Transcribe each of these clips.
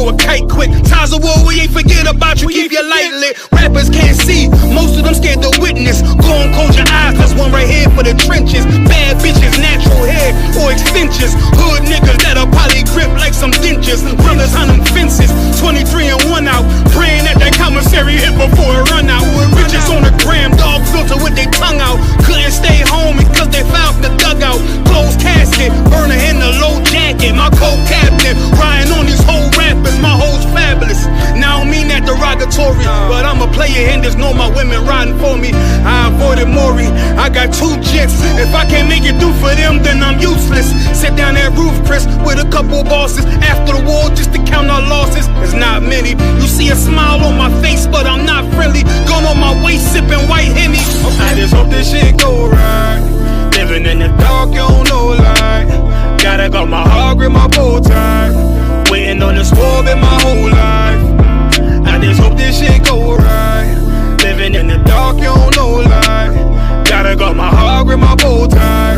blow a kite quick. Ties of war, we ain't forget about you, keep your light lit. Rappers can't see, most of them scared to witness. Go and close your eyes, there's one right here for the trenches. Bad bitches, natural hair or extensions. Hood niggas that'll probably grip like some dentures. Brothers on them fences, 23 and 1 out. Praying that commissary hit before it run out. Bitches on the gram, dog filter with their tongue out. Couldn't stay home because they found the dugout. Closed casket, burner in the low jacket. My co-captain, riding on these whole rappers. My hoes fabulous. Now I don't mean that derogatory, but I'm a player and there's no my women riding for me. I avoided Maury, I got 2 jets. If I can't make it through for them, then I'm useless. Sit down that roof, Chris, with a couple bosses. After the war, just to count our losses. There's not many. You see a smile on my face, but I'm not friendly. Gun on my waist, sipping white Henny. I just hope this shit go right. Living in the dark, you don't know light. Gotta got my heart grip, my bow tie. Waiting on the squab in my whole life. I just hope this shit go right. Living in the dark, you don't know light. Gotta got my heart grip, my bow tie.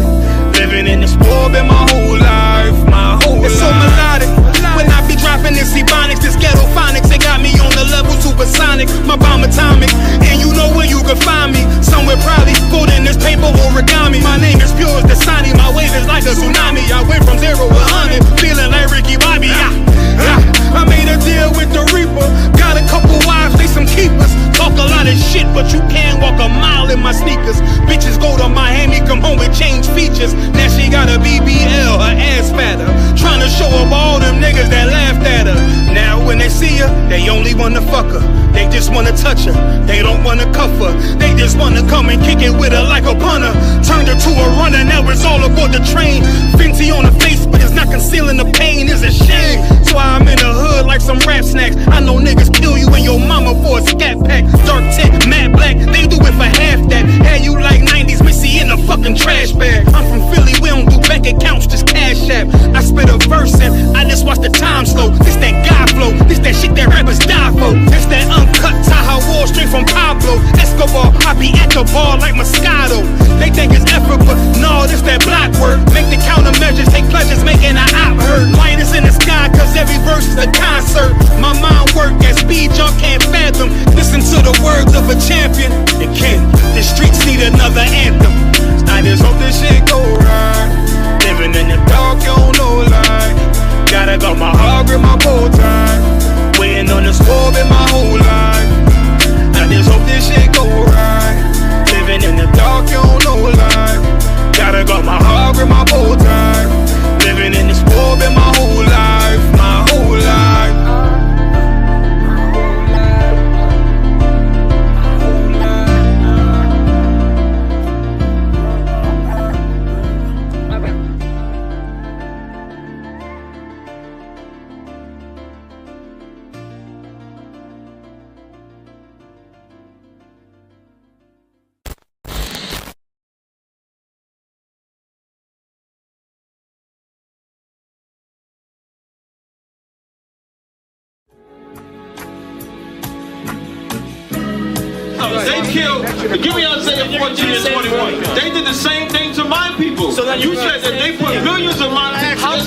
Living in the squab in my whole life. My whole life. It's so melodic. When I be dropping this ebonics, this ghetto phonics, they got me on the level supersonic. My bomb atomic, and you know where you can find me. Somewhere probably folding this paper origami. My name is pure as the Dasani, my wave is like a tsunami. I went from 0 to 100, feeling like Ricky Bobby. I made a deal with the Reaper. Got a couple wives, they some keepers. Talk a lot of shit, but you can't walk a mile in my sneakers. Bitches go to Miami, come home with change features. Now she got a BBL, her ass fatter. Trying to show up all them niggas that laughed at her. Now when they see her, they only wanna fuck her. They just wanna touch her, they don't wanna cuff her. They just wanna come and kick it with her like a punter. Turned her to a runner, now it's all aboard the train. Fenty on her face, but it's not concealing the pain, it's a shame. So I'm in the hood like some rap snacks. I know niggas kill you and your mama for a scat pack. Dark tint, matte black, they do it for half that. Had you like 90s Missy in a fucking trash bag. I'm from Philly, we don't do bank accounts, just cash app. I spit a verse and I just watch the time slow. This that God flow, this that shit that rappers die for. This that uncut Taha Wall straight from Pablo Escobar. I be at the bar like Moscato. They think it's effort, but no, this that block work. Make the countermeasures, take pleasures, making an op hurt. Lightest in the sky, cause every verse is a concert. My mind work at speed y'all can't fathom. Listen to the words of a champion. And Ken, the streets need another anthem. I just hope this shit go right. Living in the dark, you don't know light. Gotta got my heart grip, my bow tie. Waiting on the squab in my whole life. I just hope this shit go right. Living in the dark, you don't know light. Gotta got my heart grip, my bow tie. Living in the squab in my whole life. My whole life. They killed, give me Isaiah 14 and 21. They did the same thing to my people. So you said that they put billions of my taxes.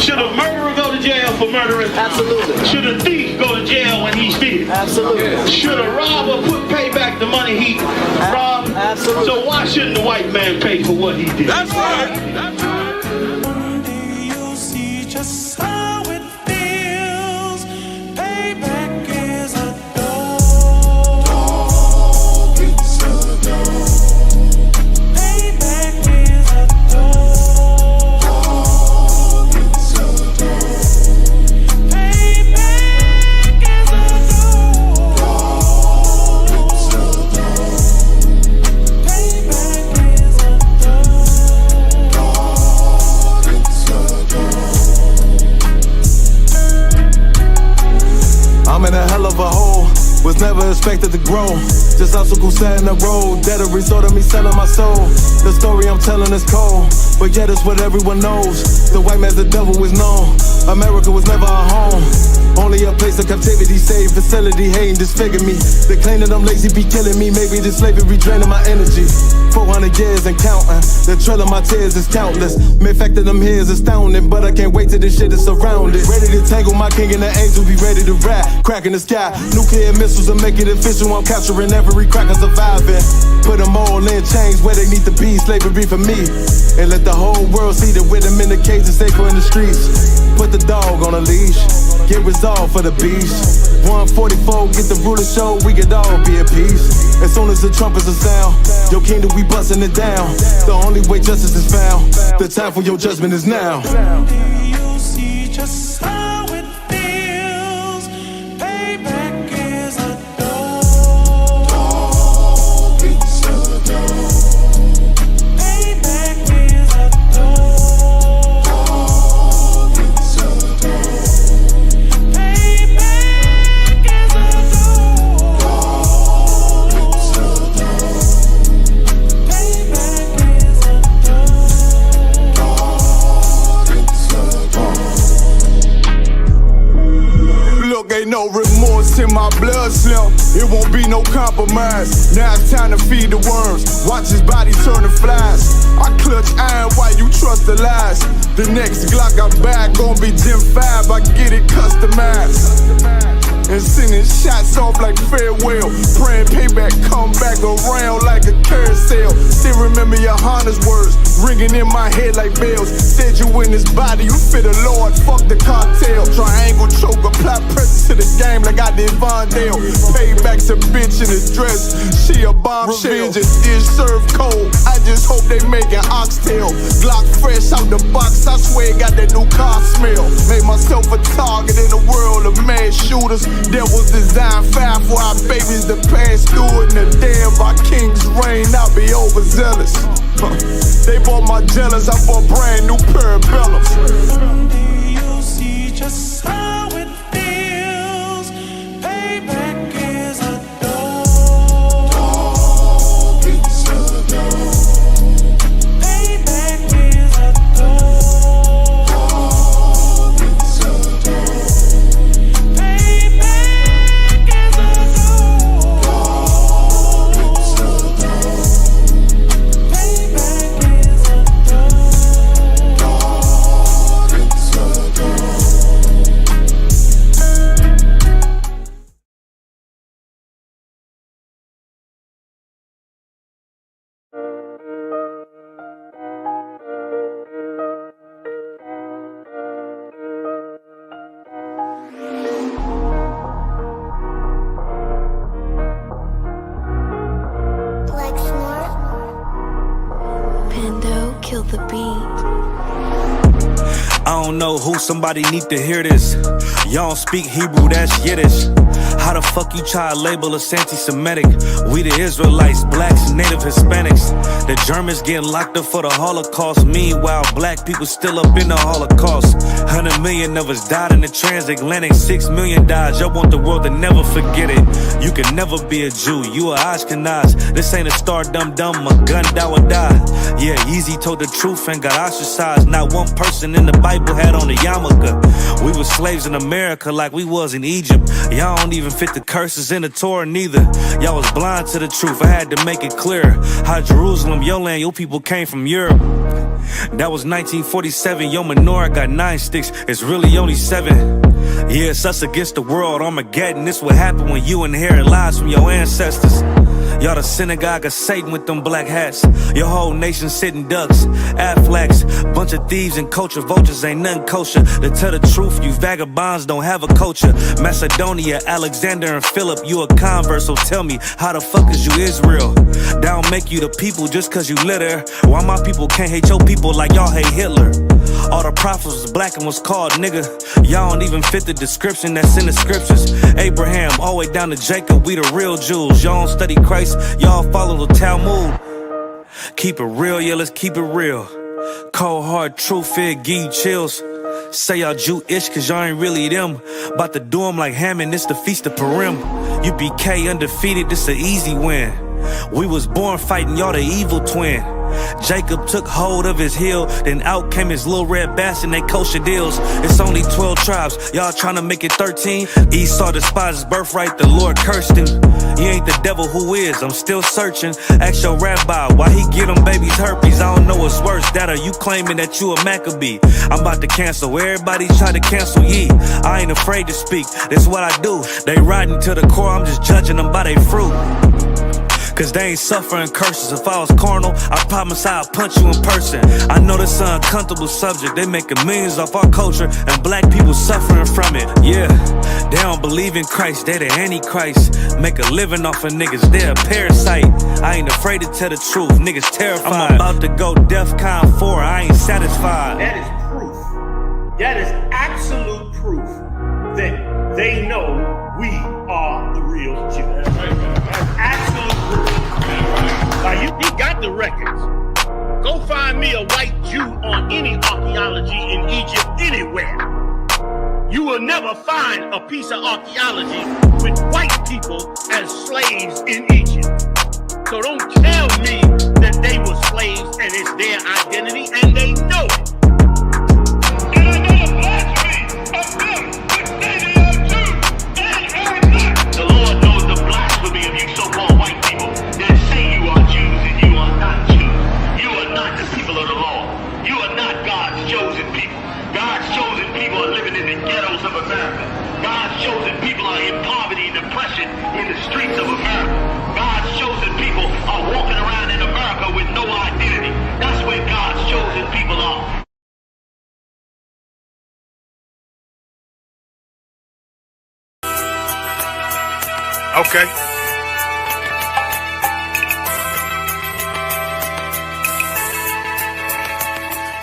Should a murderer go to jail for murdering? Absolutely. Should a thief go to jail when he steals? Absolutely. Should a robber pay back the money he robbed? Absolutely. So why shouldn't the white man pay for what he did? That's right. That's right. One day you'll see just how it feels. Payback is a was never expected to grow. Just obstacles set in the road, that a result of me selling my soul. The story I'm telling is cold, but yet it's what everyone knows. The white man's the devil is known. America was never a home, only a place a captivity, save facility, hating, disfigure me. They claim that I'm lazy, be killing me. Maybe this slavery draining my energy. 400 years and counting. The trail of my tears is countless. Main fact that I'm here is astounding, but I can't wait till this shit is surrounded. Ready to tangle my king and the angels, be ready to rap. Cracking the sky, nuclear missiles will make it official. I'm capturing every cracker surviving. Put them all in chains where they need to be. Slavery for me. And let the whole world see that with them in the cage and safer in the streets. Put the dog on a leash. Get resolved for the beast. 144, get the ruler show, we could all be at peace. As soon as the trumpets are sound, your kingdom we busting it down. The only way justice is found, the time for your judgment is now. Do you see just how it feels? Payback is a dog. Dog is a dog. Payback is a dog. Dog is a dog. Payback is a dog. Dog is a dog. Payback is a dog. Dog is a dog. Look, ain't no remorse in my blood, Slim. It won't be no compromise. Now it's time to feed the worms. Watch his body turn to flies. I clutch iron while you trust the lies. The next Glock I buy gon' be Gen 5. I get it customized. And sending shots off like farewell. Praying payback come back around like a carousel. Still remember your Honda's words ringing in my head like bells. Said you in this body, you fit a Lord, fuck the cartel. Triangle choke, apply pressure to the game like I did Vondale. Payback's a bitch in his dress, she a bombshell. Revenge is served cold, I just hope they make an oxtail. Glock fresh out the box, I swear it got that new car smell. Made myself a target in a world of mad shooters. That was designed fire for our babies to pass through. In the day of our king's reign, I'll be overzealous. They bought my jealous, I bought brand new parabellums. Do you see just how it feels? Payback is a dog. Dog is a dog. Payback is a dog. Dog is a dog. Payback is a dog. Dog is a dog. Payback is a dog. Dog is a dog. Pando kill the beat. I don't know who, somebody need to hear this. Y'all don't speak Hebrew, that's Yiddish. How the fuck you try to label us anti-Semitic? We the Israelites, blacks, native Hispanics. The Germans getting locked up for the Holocaust. Meanwhile, black people still up in the Holocaust. 100 million of us died in the transatlantic. 6 million died, y'all want the world to never forget it. You can never be a Jew, you a Ashkenaz. This ain't a star dum-dum, a gun die or die. Yeah, Yeezy told the truth and got ostracized. Not one person in the Bible had on a yarmulke. We was slaves in America like we was in Egypt. Y'all don't even fit the curses in the Torah neither. Y'all was blind to the truth, I had to make it clear. How Jerusalem, your land, your people came from Europe. That was 1947, your menorah got 9 sticks, it's really only 7. Yeah, it's us against the world, Armageddon. This what happened when you inherit lies from your ancestors. Y'all the synagogue of Satan with them black hats. Your whole nation sitting ducks, Aflacs. Bunch of thieves and culture vultures, ain't nothing kosher. To tell the truth, you vagabonds don't have a culture. Macedonia, Alexander and Philip, you a convert, so tell me, how the fuck is you Israel? That don't make you the people just cause you litter. Why my people can't hate your people like y'all hate Hitler? All the prophets was black and was called nigga. Y'all don't even fit the description that's in the scriptures. Abraham, all the way down to Jacob, we the real Jews. Y'all don't study Christ, y'all follow the Talmud. Keep it real, yeah, let's keep it real. Cold hard truth, it give you chills. Say y'all Jewish cause y'all ain't really them. About to do them like Hammond, it's the Feast of Purim. UPK undefeated, this an easy win. We was born fighting, y'all the evil twin. Jacob took hold of his heel, then out came his little red bass and they kosher deals. It's only 12 tribes, y'all trying to make it 13. Esau despised his birthright, the Lord cursed him. He ain't the devil, who is? I'm still searching. Ask your rabbi why he get them babies herpes. I don't know what's worse, that or you claiming that you a Maccabee. I'm about to cancel, everybody try to cancel ye. I ain't afraid to speak, that's what I do. They riding to the core, I'm just judging them by their fruit. Cause they ain't suffering curses. If I was carnal, I promise I'd punch you in person. I know this is an uncomfortable subject. They making millions off our culture and black people suffering from it. Yeah, they don't believe in Christ, they the Antichrist. Make a living off of niggas, they a parasite. I ain't afraid to tell the truth, niggas terrified. I'm about to go DEFCON 4, I ain't satisfied. That is proof. That is absolute proof that they know we are the real Jews. That's absolute proof. Now, he got the records. Go find me a white Jew on any archaeology in Egypt anywhere. You will never find a piece of archaeology with white people as slaves in Egypt. So don't tell me that they were slaves and it's their identity, and they know it. And I know the blasphemy of them which say they are Jews and are not. The Lord knows the blasphemy of you so-called white people that say you are Jews and you are not Jews. You are not the people of the law. You are not God's chosen people. God's chosen people are living in the ghettos of America. God's chosen people are in poverty and depression in the streets of America. God's chosen people are walking around in America with no identity. That's where God's chosen people are. Okay.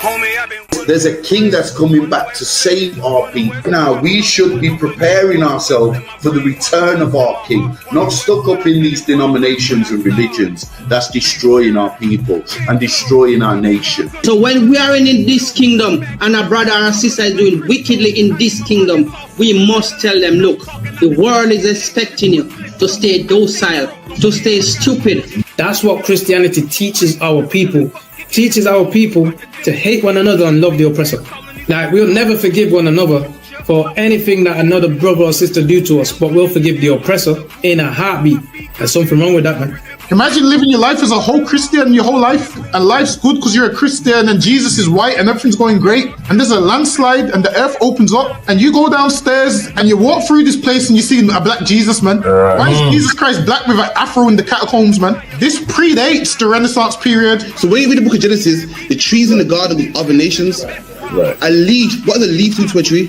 Homie, I've been... There's a king that's coming back to save our people. Now, we should be preparing ourselves for the return of our king, not stuck up in these denominations and religions that's destroying our people and destroying our nation. So when we are in this kingdom and a brother or sister is doing wickedly in this kingdom, we must tell them, look, the world is expecting you to stay docile, to stay stupid. That's what Christianity teaches our people. Teaches our people to hate one another and love the oppressor. Like, we'll never forgive one another for anything that another brother or sister do to us, but we'll forgive the oppressor in a heartbeat. There's something wrong with that, man. Imagine living your life as a whole Christian your whole life, and life's good because you're a Christian and Jesus is white and everything's going great, and there's a landslide and the earth opens up and you go downstairs and you walk through this place and you see a black Jesus, man. Why is Jesus Christ black with an afro in the catacombs, man? This predates the Renaissance period. So when you read the book of Genesis, the trees in the garden with other nations, a leaf, what does a leaf do to a tree?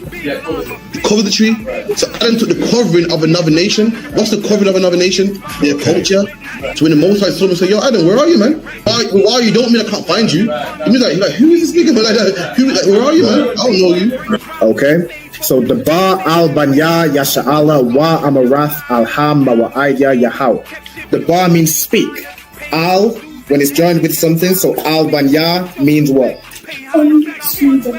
Cover the tree. So Adam took the covering of another nation. What's the covering of another nation? Their culture. So when the Most High saw him and said, yo, Adam, where are you, man? Why are you? Don't mean I can't find you. He means like, who is this nigga? But like, where are you, man? I don't know you. Okay. So the Ba al Banya Yasha'ala wa Amarath al Ham wa Aidya Yahweh. The Ba means speak. Al, when it's joined with something, so al Banya means what?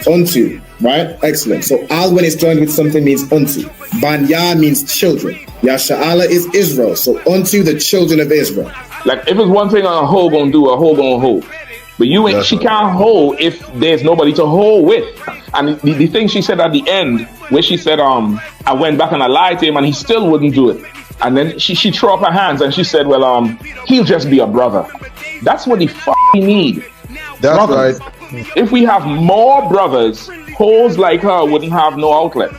Unto, right? Excellent. So al when it's joined with something means unto. Banya means children. Yasha'ala is Israel. So unto the children of Israel. Like if it's one thing a hoe gonna do, a hoe gonna hold. But you ain't. She can't hold if there's nobody to hold with. And the thing she said at the end, where she said, I went back and I lied to him and he still wouldn't do it. And then she threw up her hands and she said, well, he'll just be a brother. That's what he need. That's brothers. Right. If we have more brothers, hoes like her wouldn't have no outlet.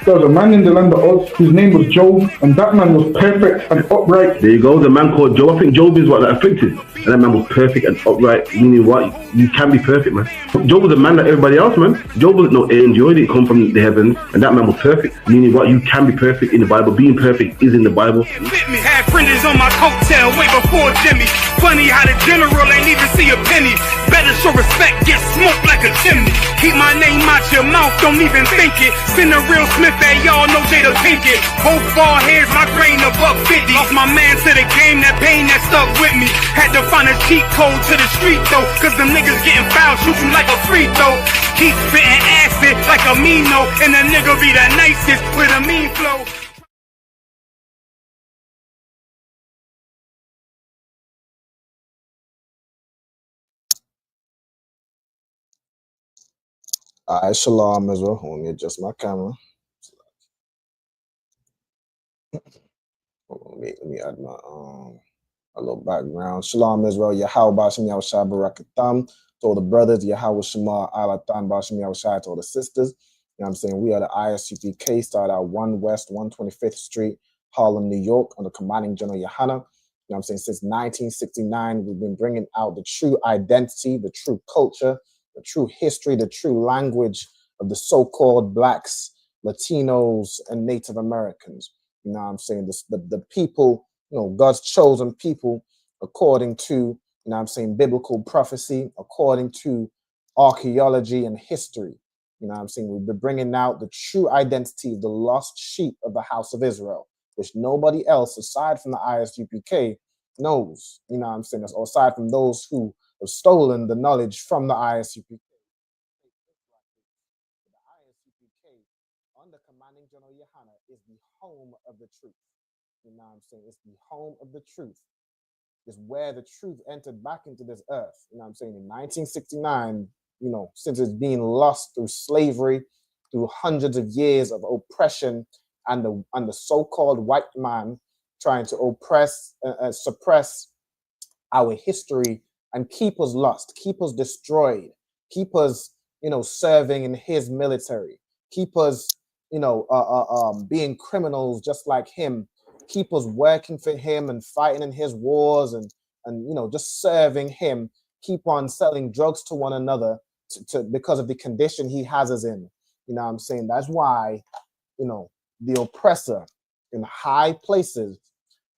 There was a man in the land of Oz, his name was Job, and that man was perfect and upright. There you go, the man called Job. I think Job is what, afflicted. And that man was perfect and upright, meaning what? You can be perfect, man. Job was a man like everybody else, man. Job wasn't no angel, he didn't come from the heavens, and that man was perfect, meaning what? You can be perfect in the Bible. Being perfect is in the Bible. Had fringes on my coattail way before Jimmy. Funny how the general ain't even see a penny. Better show respect, get smoked like a chimney. Keep my name out your mouth, don't even think it. Send a real Smith at y'all, know Jada Pinkett. Both ball heads, my grain above 50. Lost my man to the game, that pain that stuck with me. Had to find a cheat code to the street though, cause them niggas getting foul, shoot you like a free throw. Keep spitting acid like a Mino, and the nigga be the nicest with a mean flow. Alright, shalom, Israel. Let me adjust my camera. Let me add my a little background. Shalom, Israel. Yahweh Bashim Yahushua Barakatam. To all the brothers, Yahweh Shema Alatan Bashim Yahushua. To all the sisters. You know what I'm saying? We are the ISUPK, started out 1 West 125th Street, Harlem, New York, under commanding General Yohana. You know what I'm saying? Since 1969, we've been bringing out the true identity, the true culture, the true history, the true language of the so-called blacks, Latinos, and Native Americans. You know what I'm saying? The people, you know, God's chosen people, according to, you know what I'm saying, biblical prophecy, according to archaeology and history. You know what I'm saying? We've been bringing out the true identity of the lost sheep of the house of Israel, which nobody else aside from the ISUPK knows. You know what I'm saying? Or aside from those who have stolen the knowledge from the ISUPK. The ISUPK, under commanding General Yohana, is the home of the truth. You know what I'm saying? It's the home of the truth. It's where the truth entered back into this earth. You know what I'm saying? In 1969, you know, since it's being lost through slavery, through hundreds of years of oppression and the so-called white man trying to oppress, suppress our history and keep us lost, keep us destroyed, keep us, you know, serving in his military, keep us, you know, being criminals just like him, keep us working for him and fighting in his wars and you know, just serving him, keep on selling drugs to one another because of the condition he has us in. You know what I'm saying? That's why, you know, the oppressor in high places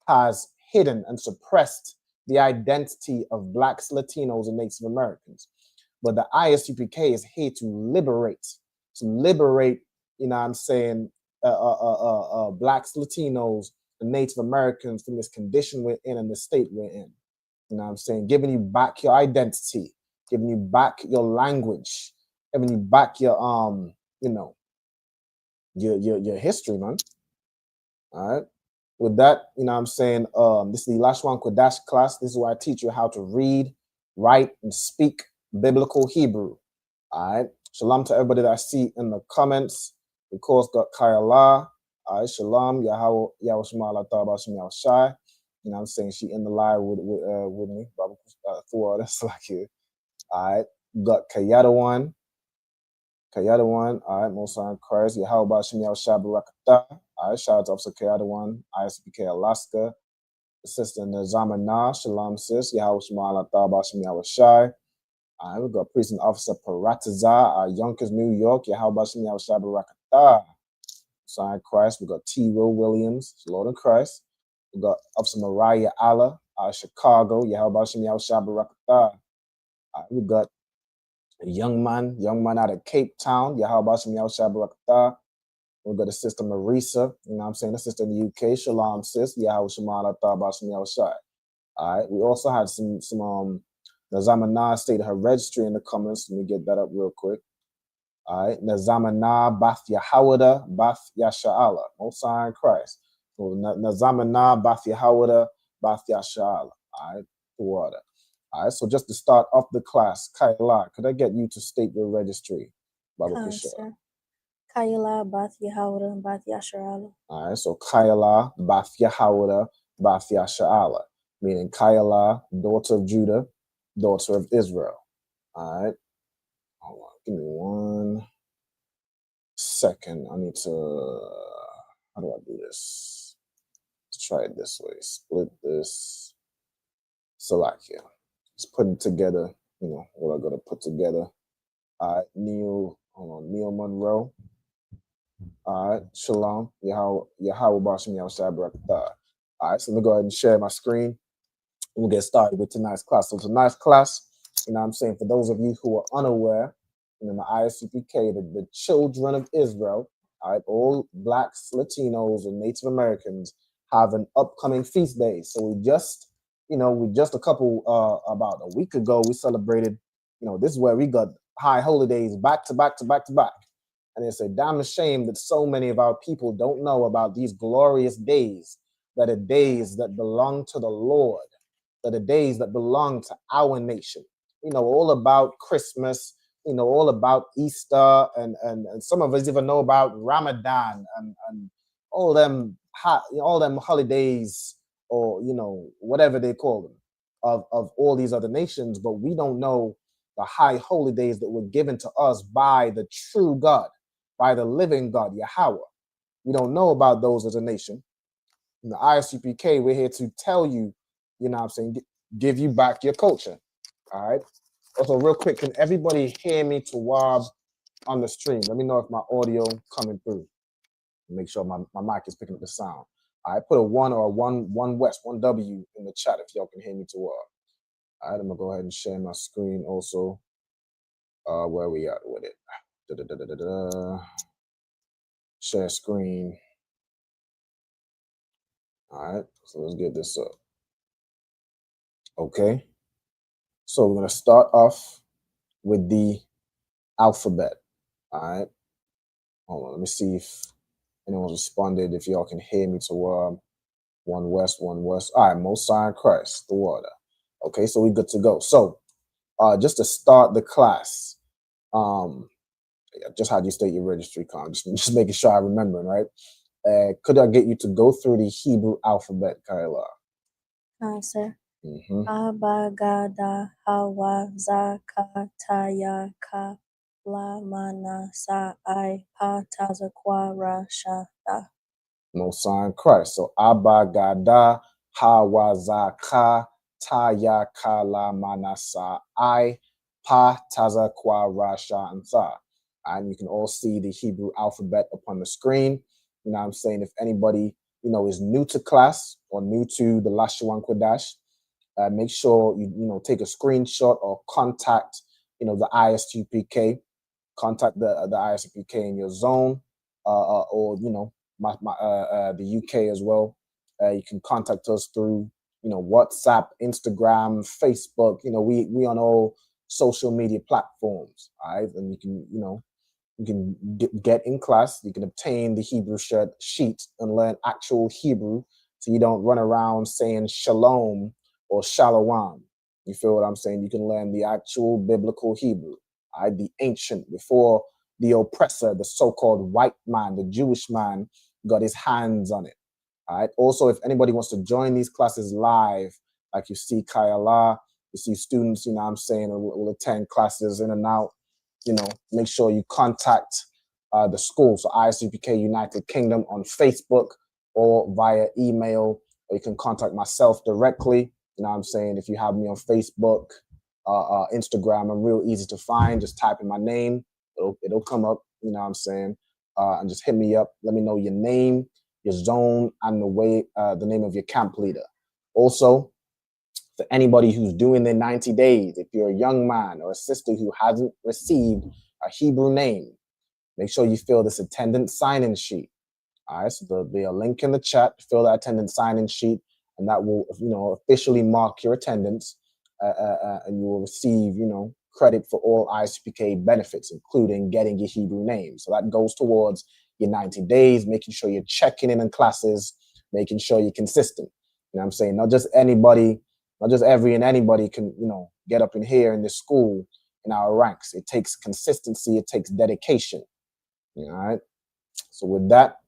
has hidden and suppressed the identity of blacks, Latinos, and Native Americans. But the ISUPK is here to liberate, you know what I'm saying, blacks, Latinos, and Native Americans from this condition we're in and the state we're in. You know what I'm saying? Giving you back your identity, giving you back your language, giving you back your you know, your history, man. All right. With that, you know what I'm saying, this is the Lashawan Qadash class. This is where I teach you how to read, write, and speak biblical Hebrew. All right. Shalom to everybody that I see in the comments. Of course, got Kayala. All right. Shalom. Yahweh Shema Allah Ta'ala Shem Yahushai. You know what I'm saying? She in the live with me. Through that's like you. All right. Got Kayada one. All right. Most in Christ. Yahweh Shem Yahushai Barakatah. All right. Shout out to Officer Kayada ISUPK Alaska. Sister Nazamana. Shalom, sis. Yahweh Shema Allah Ta'ala Shem Yahushai. All right. We got Priest and Officer Parataza, Yonkers, New York. Yahweh Shem Yahushai Barakatah. Sign Christ. We got T. Will Williams, Lord of Christ. We got Officer Mariah Allah, Chicago. Yahweh Shem Yahushua Barakatah. We got a young man out of Cape Town. Yahweh Shem Yahushua Barakatah. We got a sister Marisa. You know what I'm saying? A sister in the UK. Shalom, sis. Yahweh Shem Yahushua. All right. We also had some Nazamana stated her registry in the comments. Let me get that up real quick. All right, Nazamana Bath Yahawada Bath Yasha'ala. Most High in Christ. Nazamana Bath Yahawada Bath Yasha'ala. All right, water. All right, so just to start off the class, Kayla, could I get you to state your registry? Sir. Kayla Bath Yahawada Bath Yasha'ala. All right, so Kayla Bath Yahawada Bath Yasha'ala, meaning Kayla, daughter of Judah, daughter of Israel. All right. Hold on, give me 1 second. I need to, how do I do this? Let's try it this way. Split this. Select here. Just putting together, you know, what I gotta put together. All right, Neil Monroe. All right, Shalom. Yahweh Bashim Yahushua Barakatah. All right, so let me go ahead and share my screen. We'll get started with tonight's class. So tonight's class, you know what I'm saying, for those of you who are unaware, in the ISUPK, the children of Israel, all right, all blacks, Latinos, and Native Americans have an upcoming feast day. So we just about a week ago, we celebrated, you know, this is where we got high holidays back to back to back to back. And it's a damn shame that so many of our people don't know about these glorious days, that are days that belong to the Lord, that are days that belong to our nation. You know, all about Christmas, all about Easter, and some of us even know about Ramadan and all them holidays, or whatever they call them, of all these other nations, but we don't know the high holy days that were given to us by the true God, by the living God, Yahweh. We don't know about those as a nation. In the ISUPK, we're here to tell you, give you back your culture. All right. Also, real quick, can everybody hear me to Wab on the stream? Let me know if my audio coming through. Make sure my mic is picking up the sound. I put a 1 or a 1 West, 1 W in the chat if y'all can hear me to Wab. All right, I'm gonna go ahead and share my screen also. Where we at with it? Share screen. All right, so let's get this up. Okay, so we're gonna start off with the alphabet. All right, hold on, let me see if anyone's responded. If y'all can hear me to 1 West, 1 West. All right, Most High Christ, the water. Okay, so we good to go. So, just to start the class, just how do you state your registry, Con? Just making sure I remember, right? Could I get you to go through the Hebrew alphabet, Kaila? Sir. Abba, Gada, Hawa, Zaka, Taya, Ka, La, Mana, Sa, I, Pa, Taza, Kwa, Ra, Sha, Da. Most High Christ. So Abba, Gada, Hawa, Zaka, Taya, Ka, La, Mana, Sa, I, Pa, Taza, Kwa, Ra, Sha, and Sa. And you can all see the Hebrew alphabet upon the screen. You know what I'm saying? If anybody, is new to class or new to the Lashawan Qadash, make sure you take a screenshot or contact, the ISUPK, contact the ISUPK in your zone, or, the UK as well. You can contact us through, WhatsApp, Instagram, Facebook. We on all social media platforms. All right. And you can get in class. You can obtain the Hebrew sheet and learn actual Hebrew, so you don't run around saying shalom or shalom. You feel what I'm saying? You can learn the actual biblical Hebrew, the ancient, before the oppressor, the so-called white man, the Jewish man, got his hands on it. All right. Also, if anybody wants to join these classes live, like you see Kayala, you see students, will attend classes in and out. Make sure you contact the school. So ISUPK United Kingdom on Facebook or via email, or you can contact myself directly. If you have me on Facebook, Instagram, I'm real easy to find. Just type in my name. It'll come up, and just hit me up. Let me know your name, your zone, and the name of your camp leader. Also, for anybody who's doing their 90 days, if you're a young man or a sister who hasn't received a Hebrew name, make sure you fill this attendance sign-in sheet. All right, so there'll be a link in the chat. Fill that attendance sign-in sheet, and that will, officially mark your attendance, and you will receive, credit for all ISUPK benefits, including getting your Hebrew name. So that goes towards your 90 days, making sure you're checking in classes, making sure you're consistent. Not just anybody. Not just every and anybody can, get up in here in this school in our ranks. It takes consistency. It takes dedication. All right. So with that,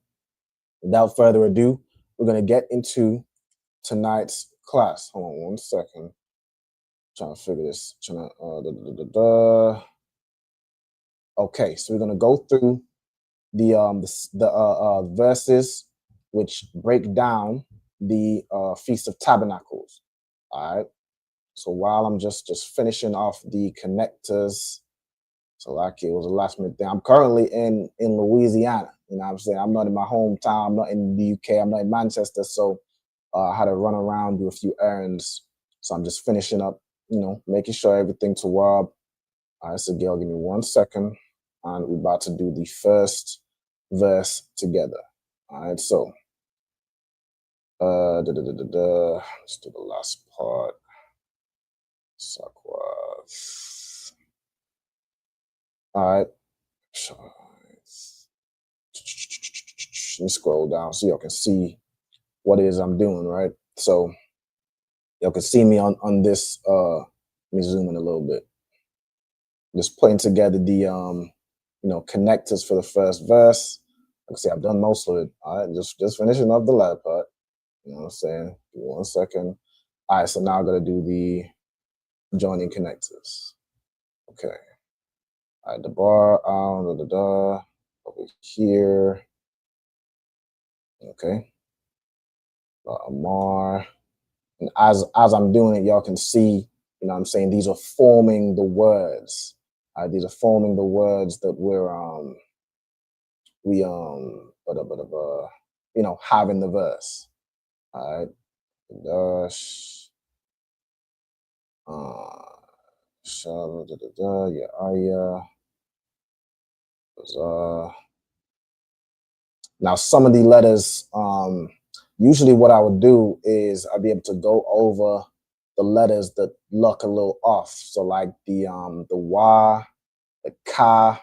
without further ado, we're going to get into tonight's class. Hold on 1 second. Trying to figure this. Okay, so we're going to go through the verses which break down the Feast of Tabernacles. All right. So while I'm just finishing off the connectors, so like it was a last minute thing. I'm currently in Louisiana. I'm not in my hometown. I'm not in the UK. I'm not in Manchester. So I had to run around, do a few errands. So I'm just finishing up, making sure everything to Wab. All right, so Gail, give me 1 second. And we're about to do the first verse together. All right, so let's do the last part. Sakwas. All right. Let me scroll down so y'all can see what it is I'm doing, right? So y'all can see me on this. Let me zoom in a little bit. Just putting together the connectors for the first verse. Like I say, I've done most of it. All right, just finishing up the latter part. You know what I'm saying? Give me 1 second. All right, so now I'm gonna do the joining connectors. Okay. All right, the bar over here. Okay. Amar. And as I'm doing it, y'all can see, you know what I'm saying, these are forming the words. These are forming the words that have in the verse. All right. Dash. Now some of the letters, usually what I would do is I'd be able to go over the letters that look a little off. So like the wa, the ka,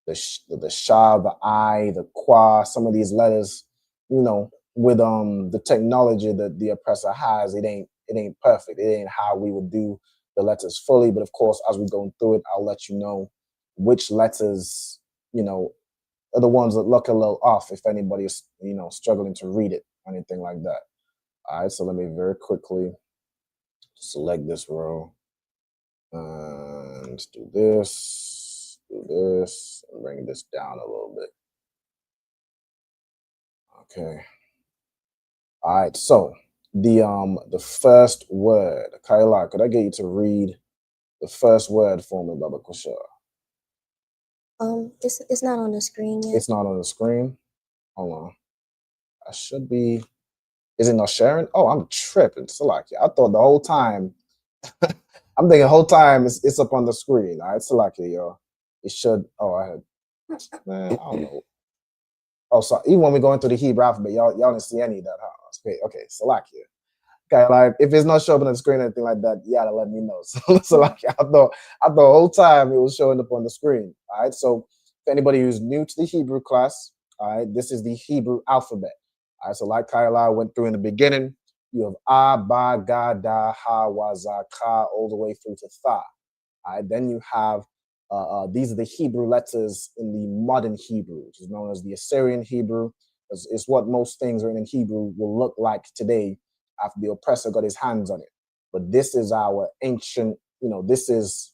the sha, the I, the qua, some of these letters, with the technology that the oppressor has, it ain't perfect. It ain't how we would do the letters fully. But of course, as we're going through it, I'll let you know which letters, are the ones that look a little off if anybody is, struggling to read it or anything like that. All right, so let me very quickly select this row and do this, and bring this down a little bit. Okay. All right, so the first word, Kaila, could I get you to read the first word for me, Baba Kushar? It's not on the screen yet. It's not on the screen. Hold on. I should be. Is it not sharing? Oh, I'm tripping. Salaki. I thought the whole time. I'm thinking the whole time it's up on the screen. All right, Salaki, y'all. It should. Oh, I had. Man, I don't know. Oh, so even when we go into the Hebrew alphabet, y'all didn't see any of that, huh? Okay, Salaki. Okay, like if it's not showing up on the screen or anything like that, you gotta let me know. So like I thought the whole time it was showing up on the screen. All right. So if anybody who's new to the Hebrew class, all right, this is the Hebrew alphabet. All right. So like Kaila went through in the beginning, you have A, Ba, Ga, Da, Ha, Wa, Za, Ka, all the way through to Tha. All right. Then you have these are the Hebrew letters in the modern Hebrew, which is known as the Assyrian Hebrew. It's what most things written in Hebrew will look like today after the oppressor got his hands on it. But this is our ancient, this is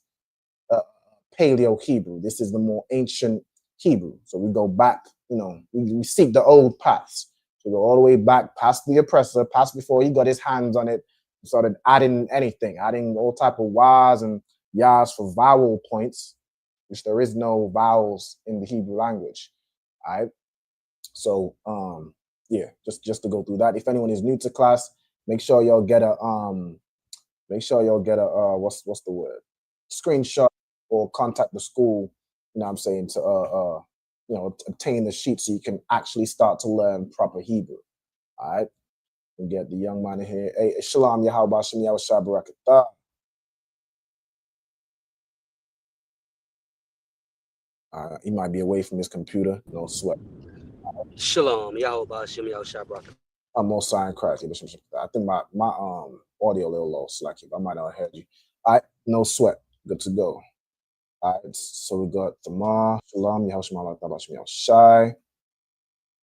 Paleo Hebrew. This is the more ancient Hebrew. So we go back, we seek the old paths. So we go all the way back past the oppressor, past before he got his hands on it, started adding all type of wahs and yahs for vowel points, which there is no vowels in the Hebrew language. All right. So just to go through that. If anyone is new to class, make sure y'all get a what's the word? Screenshot or contact the school, to obtain the sheet so you can actually start to learn proper Hebrew. All right. We get the young man in here. Hey, Shalom Yahweh Shem Yahweh Shabarakatah. He might be away from his computer, no sweat. Shalom, Yahweh Shem Yahweh Shabarakatah. I'm more sign Christ. I think my audio a little low, Slacky. I might not have heard you. All right, no sweat. Good to go. All right, so we got Thamar, Shalom, Yahushua Malak, Shem Shai.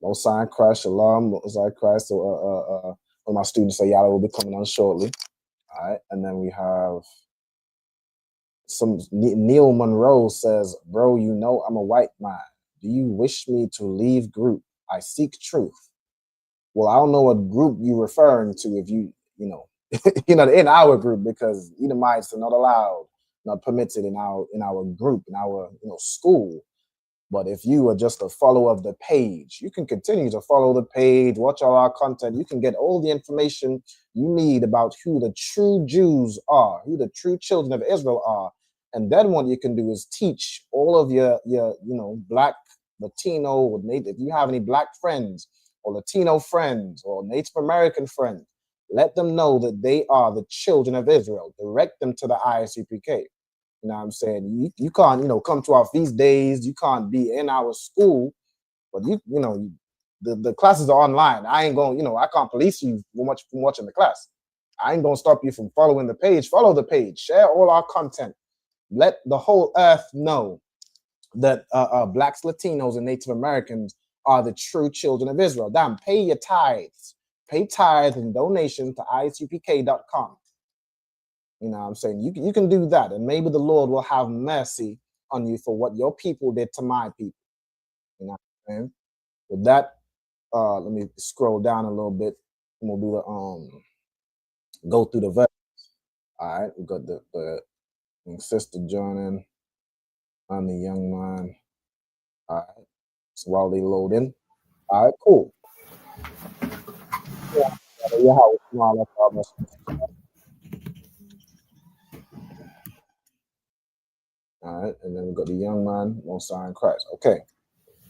No sign Christ, Shalom, no sign Christ. So one of my students say Yahweh will be coming on shortly. All right, and then we have Neil Monroe says, bro, I'm a white man. Do you wish me to leave group? I seek truth. Well, I don't know what group you're referring to if in our group, because Edomites are not allowed, not permitted in our group, in our school. But if you are just a follower of the page, you can continue to follow the page, watch all our content. You can get all the information you need about who the true Jews are, who the true children of Israel are. And then what you can do is teach all of your Black, Latino, or Native. If you have any Black friends or Latino friends or Native American friends, let them know that they are the children of Israel. Direct them to the ISUPK. You know what I'm saying? You can't, come to our feast days. You can't be in our school, but the classes are online. I ain't going, I can't police you from watching the class. I ain't going to stop you from following the page. Follow the page. Share all our content. Let the whole earth know that blacks, Latinos, and Native Americans are the true children of Israel. Damn, pay your tithes. Pay tithes and donations to ISUPK.com. You know what I'm saying? You can do that, and maybe the Lord will have mercy on you for what your people did to my people. You know what I'm saying? With that, let me scroll down a little bit, and we'll do the go through the verse. All right, we got the sister joining. I'm the young man. All right, so while they load in, all right, cool. Yeah, how it's small, that's all that's- All right, and then we got the young man, no sign Christ. Okay.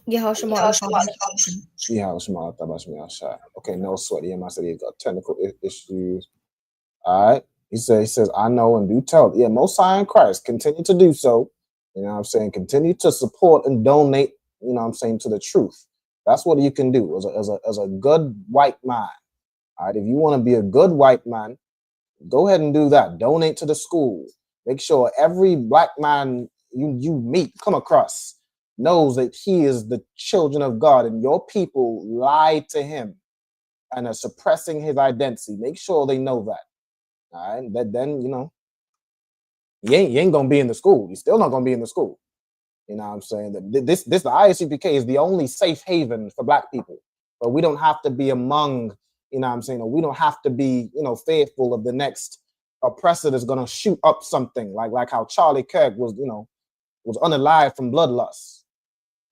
Yeah, okay, no sweat. Yeah, I said he's got technical issues. All right. He says, I know and do tell. Yeah, Most High in Christ. Continue to do so. You know what I'm saying? Continue to support and donate, you know what I'm saying, to the truth. That's what you can do as a good white man. All right. If you want to be a good white man, go ahead and do that. Donate to the school. Make sure every black man you meet, come across, knows that he is the children of God and your people lied to him and are suppressing his identity. Make sure they know that. All right. That then, you know, you ain't gonna be in the school. You're still not gonna be in the school. You know what I'm saying? That this the ISUPK is the only safe haven for black people. But we don't have to be among, you know what I'm saying, or we don't have to be, you know, fearful of the next oppressor that's gonna shoot up something like how Charlie Kirk was, you know, was unalive from bloodlust.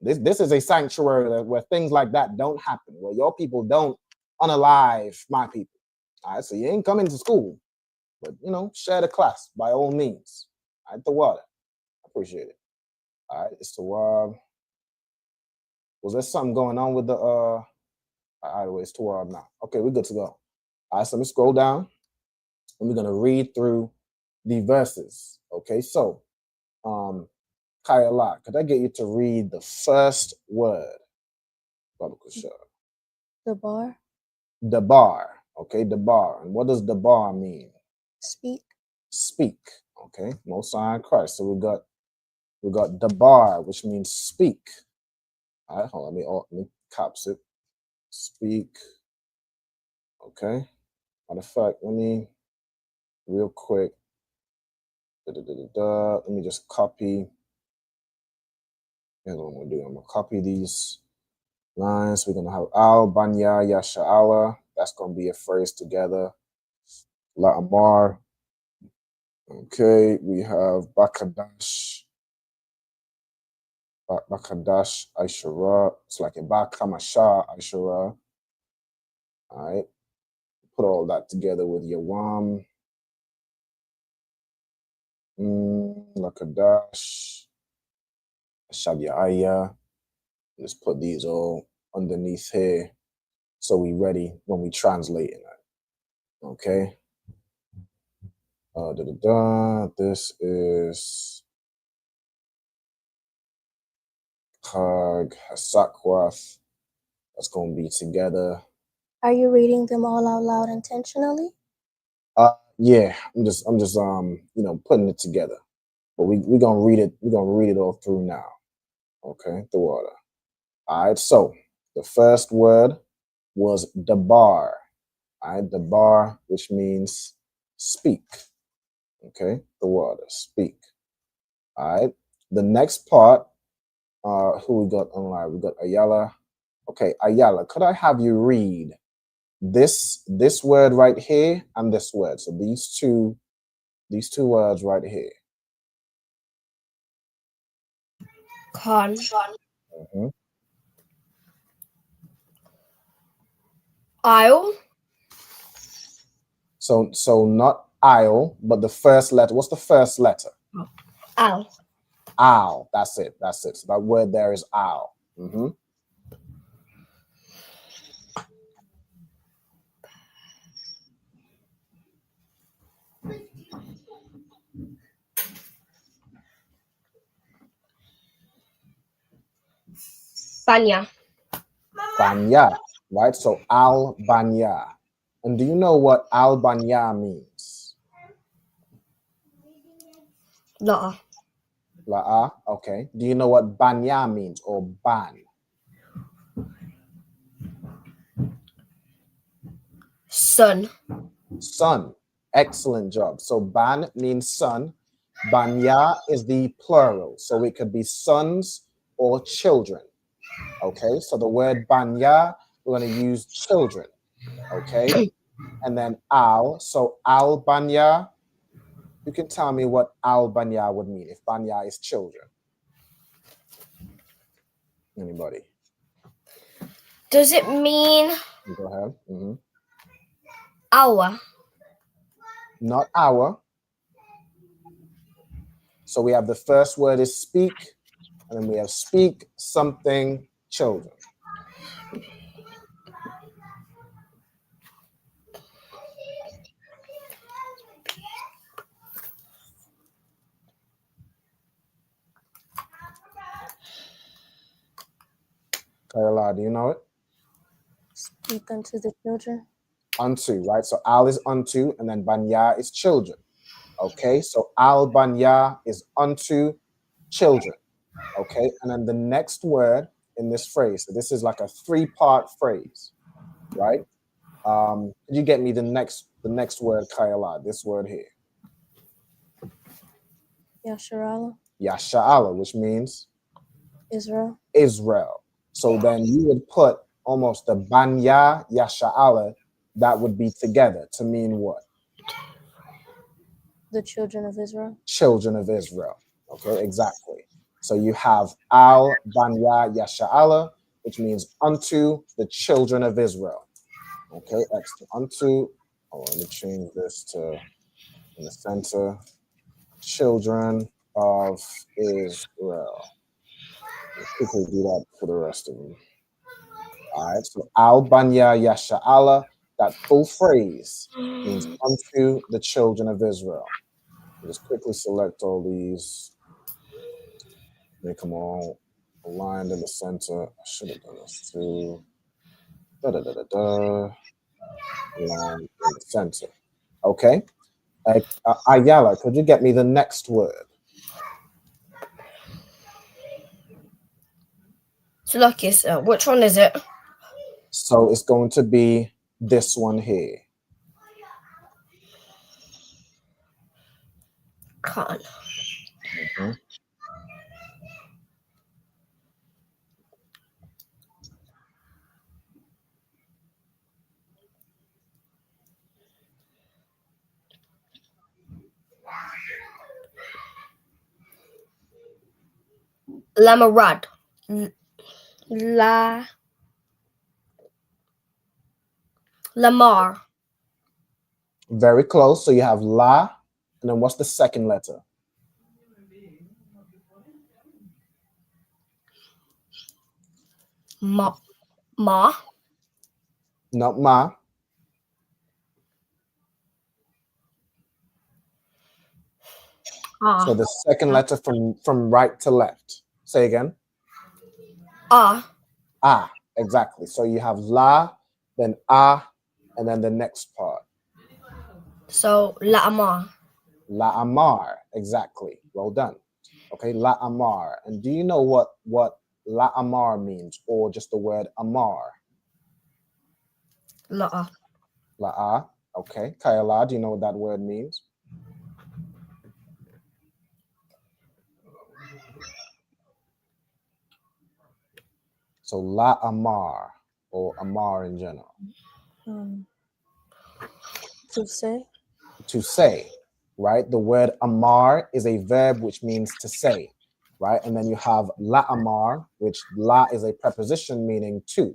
This is a sanctuary where things like that don't happen, where your people don't unalive my people. All right, so you ain't coming to school, but you know, share the class by all means. All right, the water. I appreciate it. All right, it's the was there something going on with the either way, it's Tawab now. Okay, we're good to go. All right, so let me scroll down and we're gonna read through the verses. Okay, so Kayala, could I get you to read the first word? The bar. Dabar. Okay, dabar. And what does dabar mean? Speak. Speak. Okay, Most High in Christ. So we got dabar, which means speak. All right, hold on, let me cops it. Speak. Okay. Matter of fact, let me real quick. Let me just copy. Here's what I'm gonna do. I'm gonna copy these lines. We're gonna have Al Banya Yasha'ala. That's gonna be a phrase together. La Amar. Okay, we have Bakadash. Bakadash Aishara. It's like a Bakamasha Aishara. All right. Put all that together with Yawam. Lakadash. Shabiaya. Just put these all underneath here so we ready when we translate it. Okay. This is Kag Hasakwath. That's gonna be together. Are you reading them all out loud intentionally? Yeah, I'm just you know, putting it together. But we're gonna read it, all through now. Okay, the water. All right, so the first word was dabar. All right, dabar, which means speak. Okay, the water, speak. All right, the next part, who we got online? We got Ayala. Okay, Ayala, could I have you read this word right here and this word? So these two words right here. Con. Mm-hmm. Aisle. So not aisle, but the first letter. What's the first letter? Ow. Owl. That's it. So that word there is owl. Mm-hmm. Banya. Banya, right? So al banya. And do you know what al banya means? No. La'a. Okay. Do you know what banya means or ban? Son. Son. Excellent job. So ban means son. Banya is the plural. So it could be sons or children. Okay. So the word banya, we're going to use children. Okay. And then al. So al banya. You can tell me what al banya would mean if banya is children. Anybody? Does it mean Go ahead. our? Not our. So we have the first word is speak, and then we have speak something children. Kayla, do you know it? Speak unto the children. Unto, right? So al is unto, and then banya is children. Okay, so al banya is unto children. Okay, and then the next word in this phrase, so this is like a three-part phrase, right? Could you get me the next word, Kayla? This word here. Yasharala. Yasha'ala, which means Israel. Israel. So then you would put almost the banya yasha'ala, that would be together to mean what? The children of Israel. Children of Israel. Okay, exactly. So you have al banya yasha'ala, which means unto the children of Israel. Okay, excellent. Unto, let me change this to in the center. Children of Israel. Let's quickly do that for the rest of them. All right, so al banya yasha'ala, that full phrase means unto the children of Israel. Just quickly select all these, make them all aligned in the center. I should have done this too. Aligned in the center. Okay. Ayala, could you get me the next word? Slukis, which one is it? So it's going to be this one here. Khan. Lamarad. Lamar. Very close. So you have la, and then what's the second letter? Ma. Not ma. So the second letter from right to left. Say again. Ah, exactly. So you have la, then and then the next part. So La'amar. La'amar, exactly. Well done. Okay, La'amar. And do you know what La'amar means, or just the word amar? La'a. La'a. Okay. Kayala, do you know what that word means? So La'amar, or amar in general. To say. To say, right? The word amar is a verb which means to say, right? And then you have la'amar, which la is a preposition meaning to.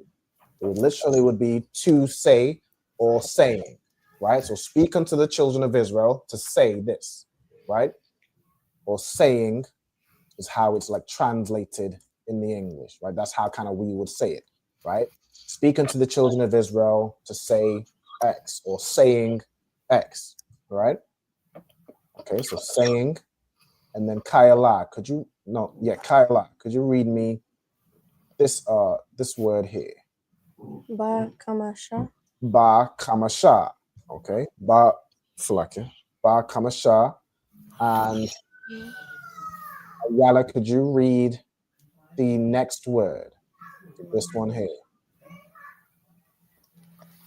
It literally would be to say or saying, right? So speak unto the children of Israel to say this, right? Or saying is how it's like translated in the English, right? That's how kind of we would say it, right? Speak unto the children of Israel to say X, or saying X, right? Okay, so saying, and then Kayala, Kayala, could you read me this word here? Ba kamasha. Ba kamasha. Okay, ba flake. Ba kamasha, and Yala, could you read the next word? This one here.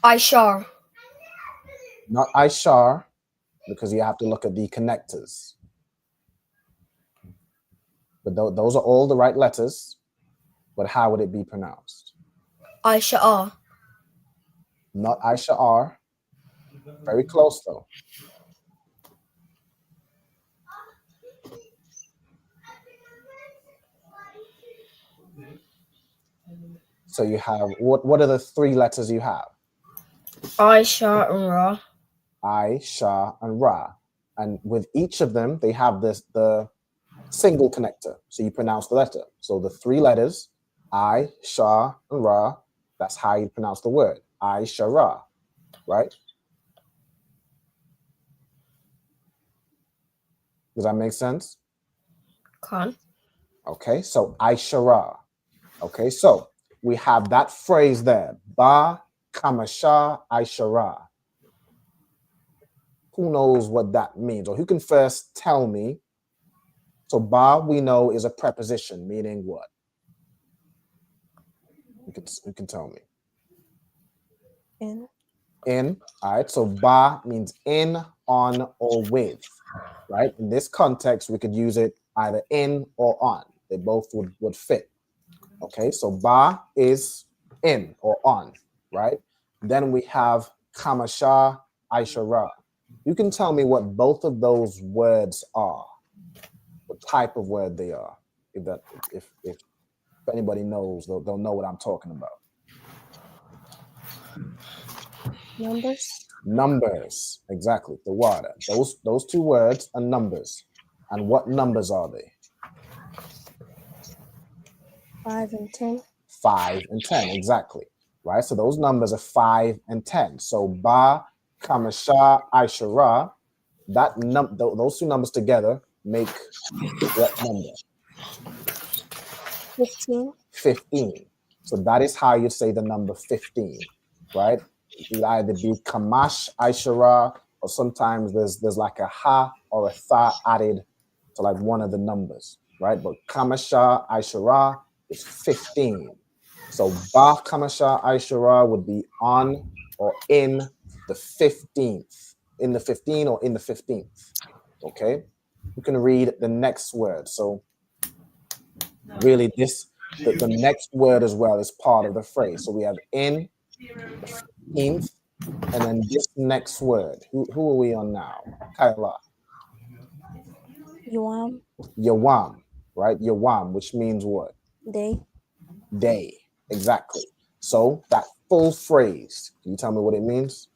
Aishar. Not Aishar, because you have to look at the connectors. But those are all the right letters. But how would it be pronounced? Aishar. Not Aishar. Very close though. So you have, what are the three letters you have? Aishar and Ra. I, Sha, and Ra. And with each of them, they have the single connector. So you pronounce the letter. So the three letters, I, Sha, and Ra, that's how you pronounce the word. I, Sha, Ra, right? Does that make sense? Con. Okay, so I, Sha, Ra. Okay, so we have that phrase there. Ba, Kamasha, I, Sha, Ra. Who knows what that means? Or who can first tell me? So ba, we know, is a preposition, meaning what? You can tell me. In. In, all right? So ba means in, on, or with, right? In this context, we could use it either in or on. They both would fit. Okay, so ba is in or on, right? Then we have kamasha, aishara. You can tell me what both of those words are, what type of word they are. If anybody knows, they'll know what I'm talking about. Numbers. Numbers, exactly. The water. Those two words are numbers. And what numbers are they? 5 and 10. 5 and 10, exactly. Right? So those numbers are 5 and 10. So ba, kamasha, aishara, those two numbers together make what number? 15. 15. So that is how you say the number 15, right? It would either be kamash, aishara, or sometimes there's like a ha or a tha added to like one of the numbers, right? But kamasha, aishara is 15. So ba kamasha, aishara would be on or in the 15th, in the 15 or in the 15th, okay? You can read the next word. So really the next word as well is part of the phrase. So we have in, the 15th, and then this next word. Who are we on now? Kyla. Yuam. Yawam, right? Yawam, which means what? Day. Day, exactly. So that full phrase, can you tell me what it means?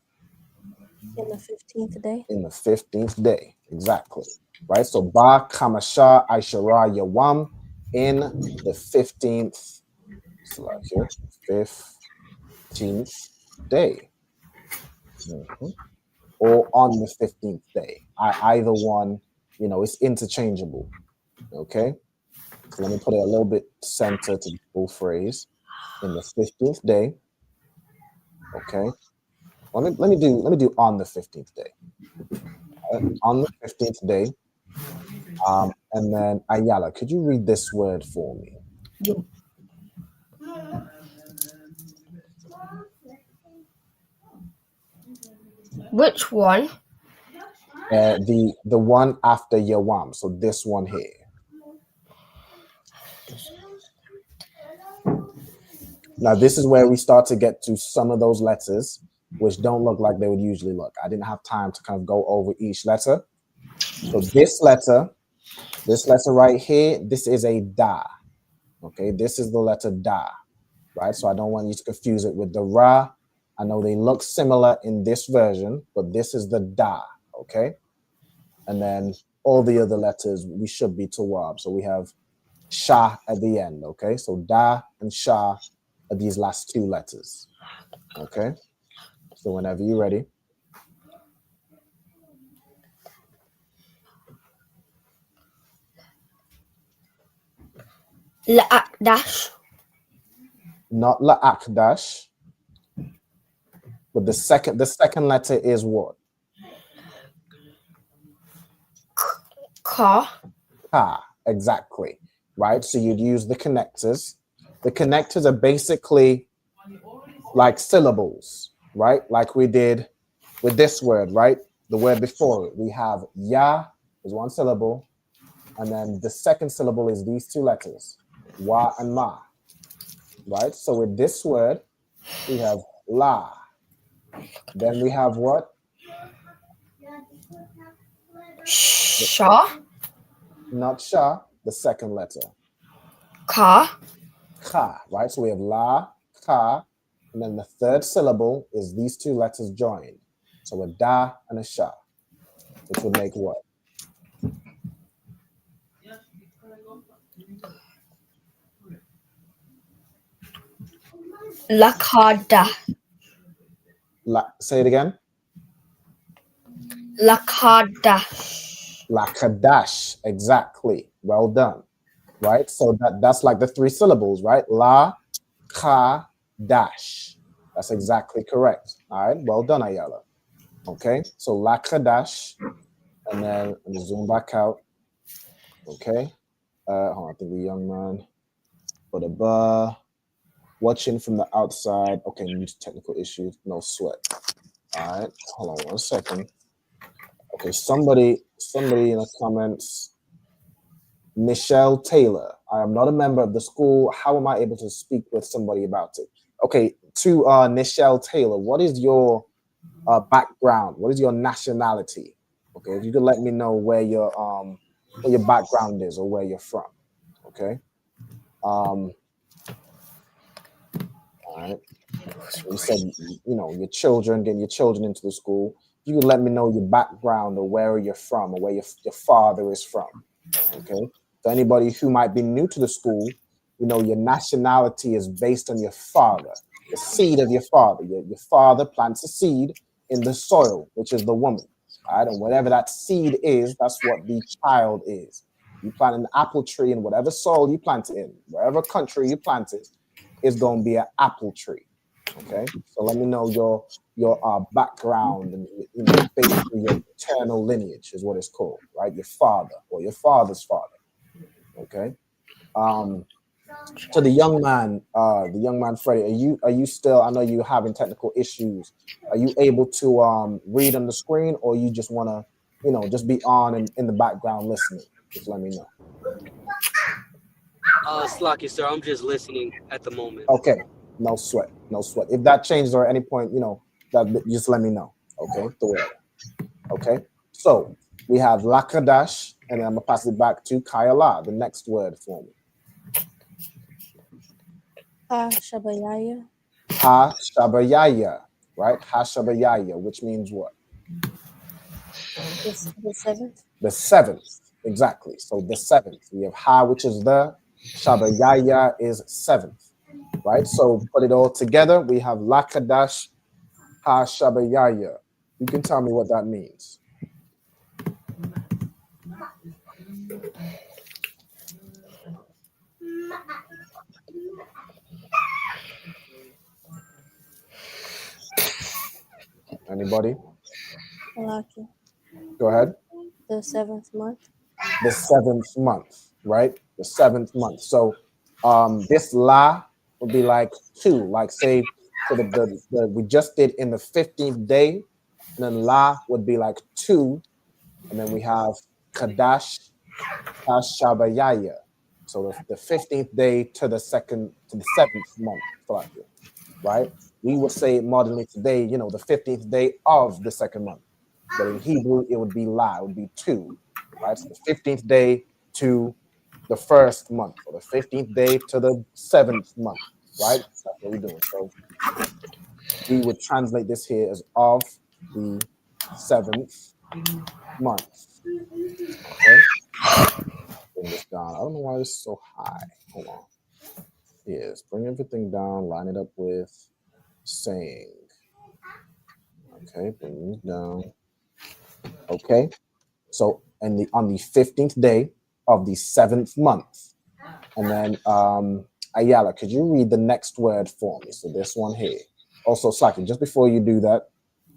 In the 15th day. In the 15th day, exactly. Right? So ba kamasha aishara yawam in the 15th, so like here, 15th day. Or on the 15th day. Either one, it's interchangeable. Okay? So let me put it a little bit center to the full phrase. In the 15th day. Okay. Let me do on the 15th day. On the 15th day. And then Ayala, could you read this word for me? Yep. Which one? The one after Yawam. So this one here. Now this is where we start to get to some of those letters which don't look like they would usually look. I didn't have time to kind of go over each letter. So this letter right here, this is a da. Okay, this is the letter da, right? So I don't want you to confuse it with the ra. I know they look similar in this version, but this is the da, okay? And then all the other letters, we should be tawab. So we have sha at the end, okay? So da and sha are these last two letters, okay? So whenever you're ready. La'akdash. Not la'akdash, but the second letter is what? Ka. Ka, Exactly. Right? So you'd use the connectors. The connectors are basically like syllables, right? Like we did with this word, right? The word before it. We have ya is one syllable, and then the second syllable is these two letters, wa and ma, right? So with this word, we have la. Then we have what? Sha. Not sha, the second letter. Ka. Ka, right? So we have la, ka, and then the third syllable is these two letters joined. So a da and a sha, which would make what? Lakada. Say it again. Lakada. Lakadash, exactly. Well done. Right? So that's like the three syllables, right? La, ka, dash. That's exactly correct. All right. Well done, Ayala. Okay. So Lakadash, and then let me zoom back out. Okay. Hold on, I think the young man. Watching from the outside. Okay, new technical issues. No sweat. All right. Hold on 1 second. Okay, somebody in the comments. Michelle Taylor. I am not a member of the school. How am I able to speak with somebody about it? Okay, to Michelle Taylor, what is your background? What is your nationality? Okay, if you could let me know where your background is or where you're from. Okay. All right. You said your children, getting your children into the school. You could let me know your background or where you're from or where your father is from. Okay. So anybody who might be new to the school, your nationality is based on your father, the seed of your father. Your father plants a seed in the soil, which is the woman. All right. And whatever that seed is, that's what the child is. You plant an apple tree in whatever soil you plant it in, wherever country you plant it, is going to be an apple tree. Okay. So let me know your background and basically your paternal lineage is what it's called, right? Your father or your father's father. Okay. So the young man Freddie, are you still? I know you're having technical issues. Are you able to read on the screen, or you just want to, just be on and in the background listening? Just let me know. Slocky, sir, I'm just listening at the moment. Okay. No sweat. If that changes or at any point, that just let me know. Okay. Okay. So we have Lakadash, and then I'm gonna pass it back to Kayala, the next word for me. Shabayaya. Ha Shabayaya, right? Ha Shabayaya, which means what? The seventh. The seventh, exactly. So the seventh. We have Ha, which is the, Shabayaya is seventh, right? So put it all together. We have Lakadash, Ha Shabayaya. You can tell me what that means. Anybody? Malaki. Go ahead. The seventh month. The seventh month, right? The seventh month. So this La would be like 2, like say, so the we just did in the 15th day, and then La would be like 2, and then we have Kadash, Kashabayaya. So the 15th day to the 7th month, right? We would say modernly today, the 15th day of the second month. But in Hebrew, it would be La, it would be 2, right? So the 15th day to the first month, or the 15th day to the 7th month, right? That's what we're doing. So we would translate this here as of the 7th month. Okay. Bring this down. I don't know why it's so high. Hold on. Yes, bring everything down, line it up with saying. Okay, bring this down. Okay. So on the 15th day of the 7th month. And then Ayala, could you read the next word for me? So this one here. Also, Slacky, just before you do that,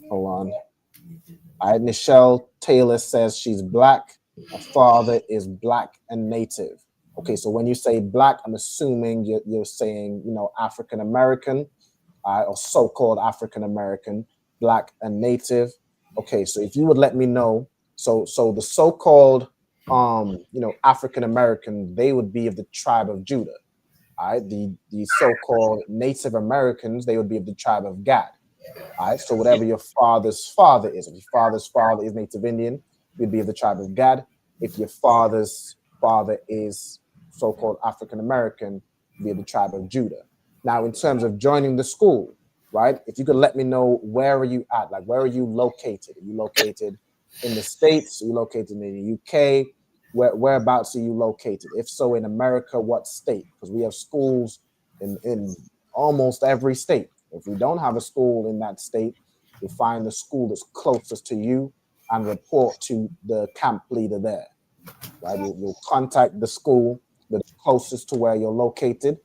hold on. All right, Michelle Taylor says she's black. My father is black and native. Okay, so when you say black, I'm assuming you're saying, African American, or so-called African American, black and native. Okay, so if you would let me know, so the so-called African American, they would be of the tribe of Judah. All right, the so-called Native Americans, they would be of the tribe of Gad. All right, so whatever your father's father is, if your father's father is Native Indian, you'd be of the tribe of Gad. If your father's father is so-called African American, you'd be of the tribe of Judah. Now, in terms of joining the school, right? If you could let me know, where are you at? Like, where are you located? Are you located in the States? Are you located in the UK? Whereabouts are you located? If so, in America, what state? Because we have schools in almost every state. If we don't have a school in that state, you find the school that's closest to you and report to the camp leader there. Right? You'll contact the school that's closest to where you're located,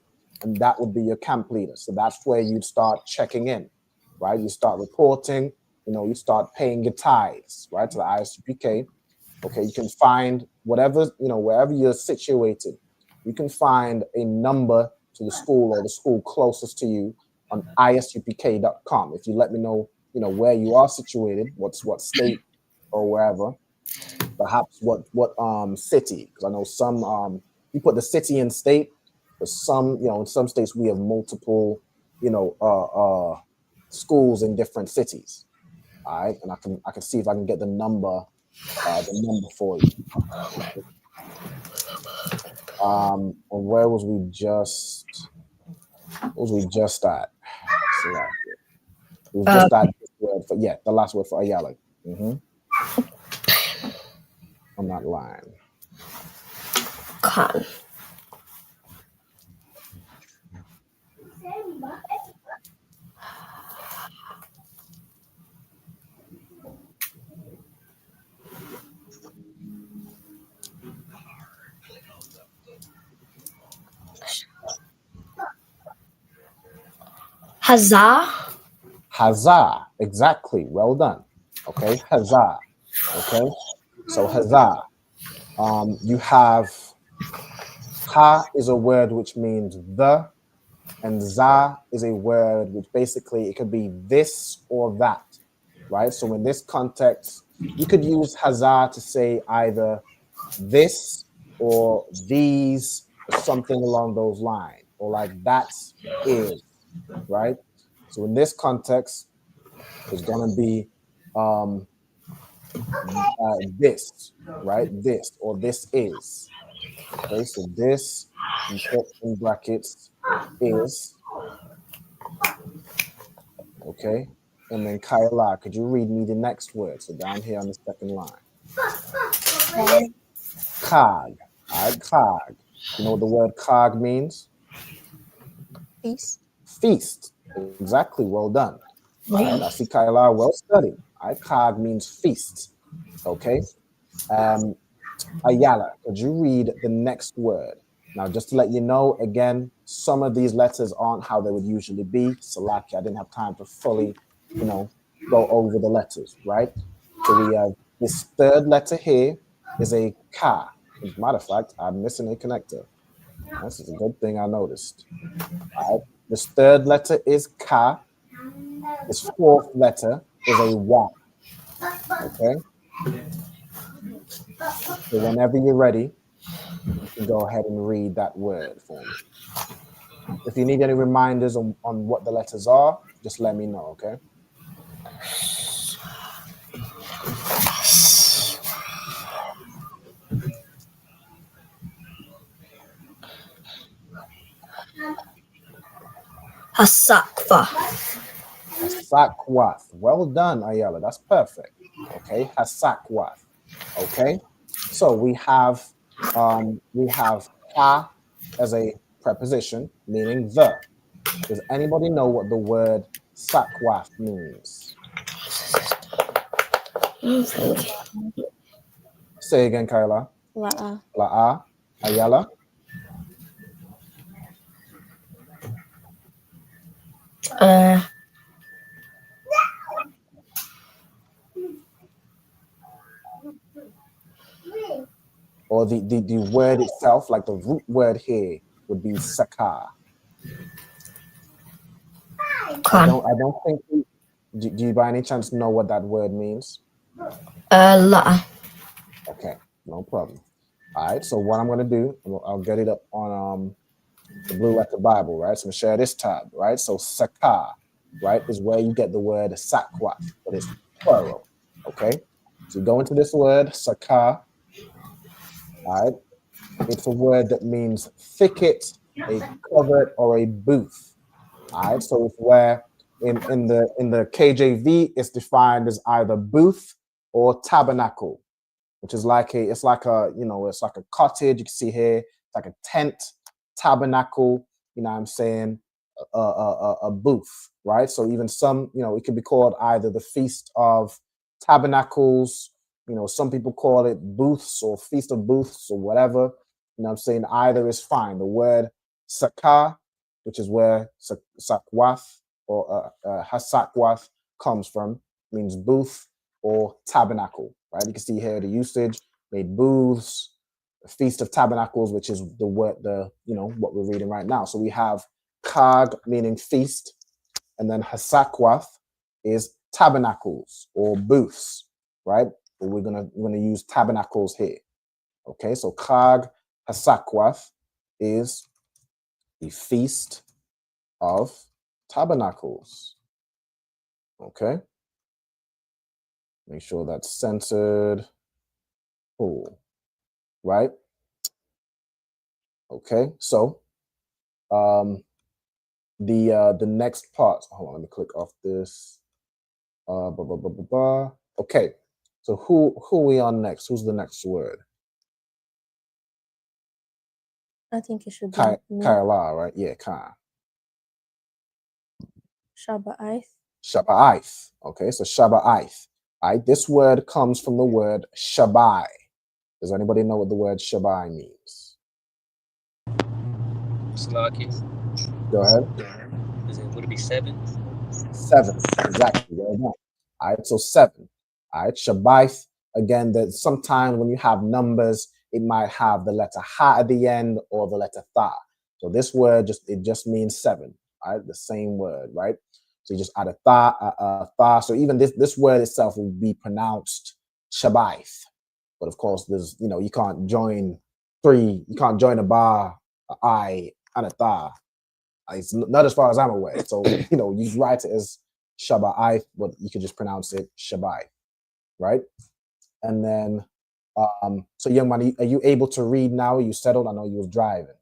and that would be your camp leader. So that's where you'd start checking in, right? You start reporting, you start paying your tithes, right, to the ISUPK. Okay, you can find whatever, wherever you're situated, you can find a number to the school or the school closest to you on isupk.com. If you let me know, where you are situated, what state or wherever, perhaps what city, because I know some you put the city and state, but some, in some states we have multiple, schools in different cities. All right, and I can see if I can get the number for you. And where was we just? What was we just at? We just at this word for the last word for Ayala. On that line. Con. Hazah, exactly. Well done. Okay, Hazah. Okay, so Hazah. You have Ha is a word which means the, and Za is a word which basically it could be this or that, right? So in this context, you could use Hazah to say either this or these or something along those lines, or like that is, right? So in this context, it's going to be this, right? This or this is. Okay, so this, you put in brackets, is. Okay, and then Kaila, could you read me the next word? So down here on the second line. Kag. All right, kag. You know what the word kag means? Feast. Feast. Exactly. Well done. All right, I see Kaila, well studied. All right, kag means feast. Okay. Ayala, could you read the next word? Now, just to let you know, again, some of these letters aren't how they would usually be. Salaki, I didn't have time to fully, go over the letters, right? So we have this third letter here is a ka. As a matter of fact, I'm missing a connector. This is a good thing I noticed. All right. This third letter is ka. This fourth letter is a wa. Okay. So whenever you're ready, you can go ahead and read that word for me. If you need any reminders on what the letters are, just let me know, okay? Hasakva. Hasakwath. Well done, Ayala. That's perfect. Okay, Hasakwath. Okay, so we have ha as a preposition meaning the. Does anybody know what the word sakwath means? Say again, Kyla. La'a. La'a. Ayala. or the word itself, like the root word here would be sakah. I don't think. Do you by any chance know what that word means? La. Okay, no problem. All right, so what I'm gonna do, I'll get it up on the Blue Letter Bible, right? So I'm gonna share this tab, right? So sakah, right, is where you get the word sakwat, but it's plural. Okay, so you go into this word sakah. All right, it's a word that means thicket, a covert, or a booth. All right, so it's where in the KJV it's defined as either booth or tabernacle, which is like it's like a cottage. You can see here, it's like a tent, tabernacle. You know what I'm saying? A booth, right? So even some, it could be called either the Feast of Tabernacles. Some people call it booths or Feast of Booths or whatever. You know what I'm saying? Either is fine. The word sakah, which is where sakwath or hasakwath comes from, means booth or tabernacle, right? You can see here the usage, made booths, the Feast of Tabernacles, which is the word, what we're reading right now. So we have kag, meaning feast, and then hasakwath is tabernacles or booths, right? But we're gonna use tabernacles here. Okay, so kag hasakwath is the Feast of Tabernacles. Okay, make sure that's centered. Cool, right? Okay, so the next part. Hold on, let me click off this. Okay, so who are we on next? Who's the next word? I think it should be Kaila, right? Yeah, Ka. Shaba'ith. Shaba'ith. Okay, so Shaba'ith. All right, this word comes from the word Shabai. Does anybody know what the word Shabai means? Slaki. Go ahead. Would it be 7? 7, exactly. Well done. All right, so 7. All right, Shabbath. Again, that sometimes when you have numbers, it might have the letter ha at the end or the letter tha. So this word just means 7. All right, the same word, right? So you just add a tha. So even this word itself will be pronounced Shabbath. But of course, there's you can't join 3. You can't join a ba, a I, and a tha. It's not as far as I'm aware. So, you write it as Shabbai, but you could just pronounce it Shabai, right? And then, so young man, are you able to read now? Are you settled? I know you was driving.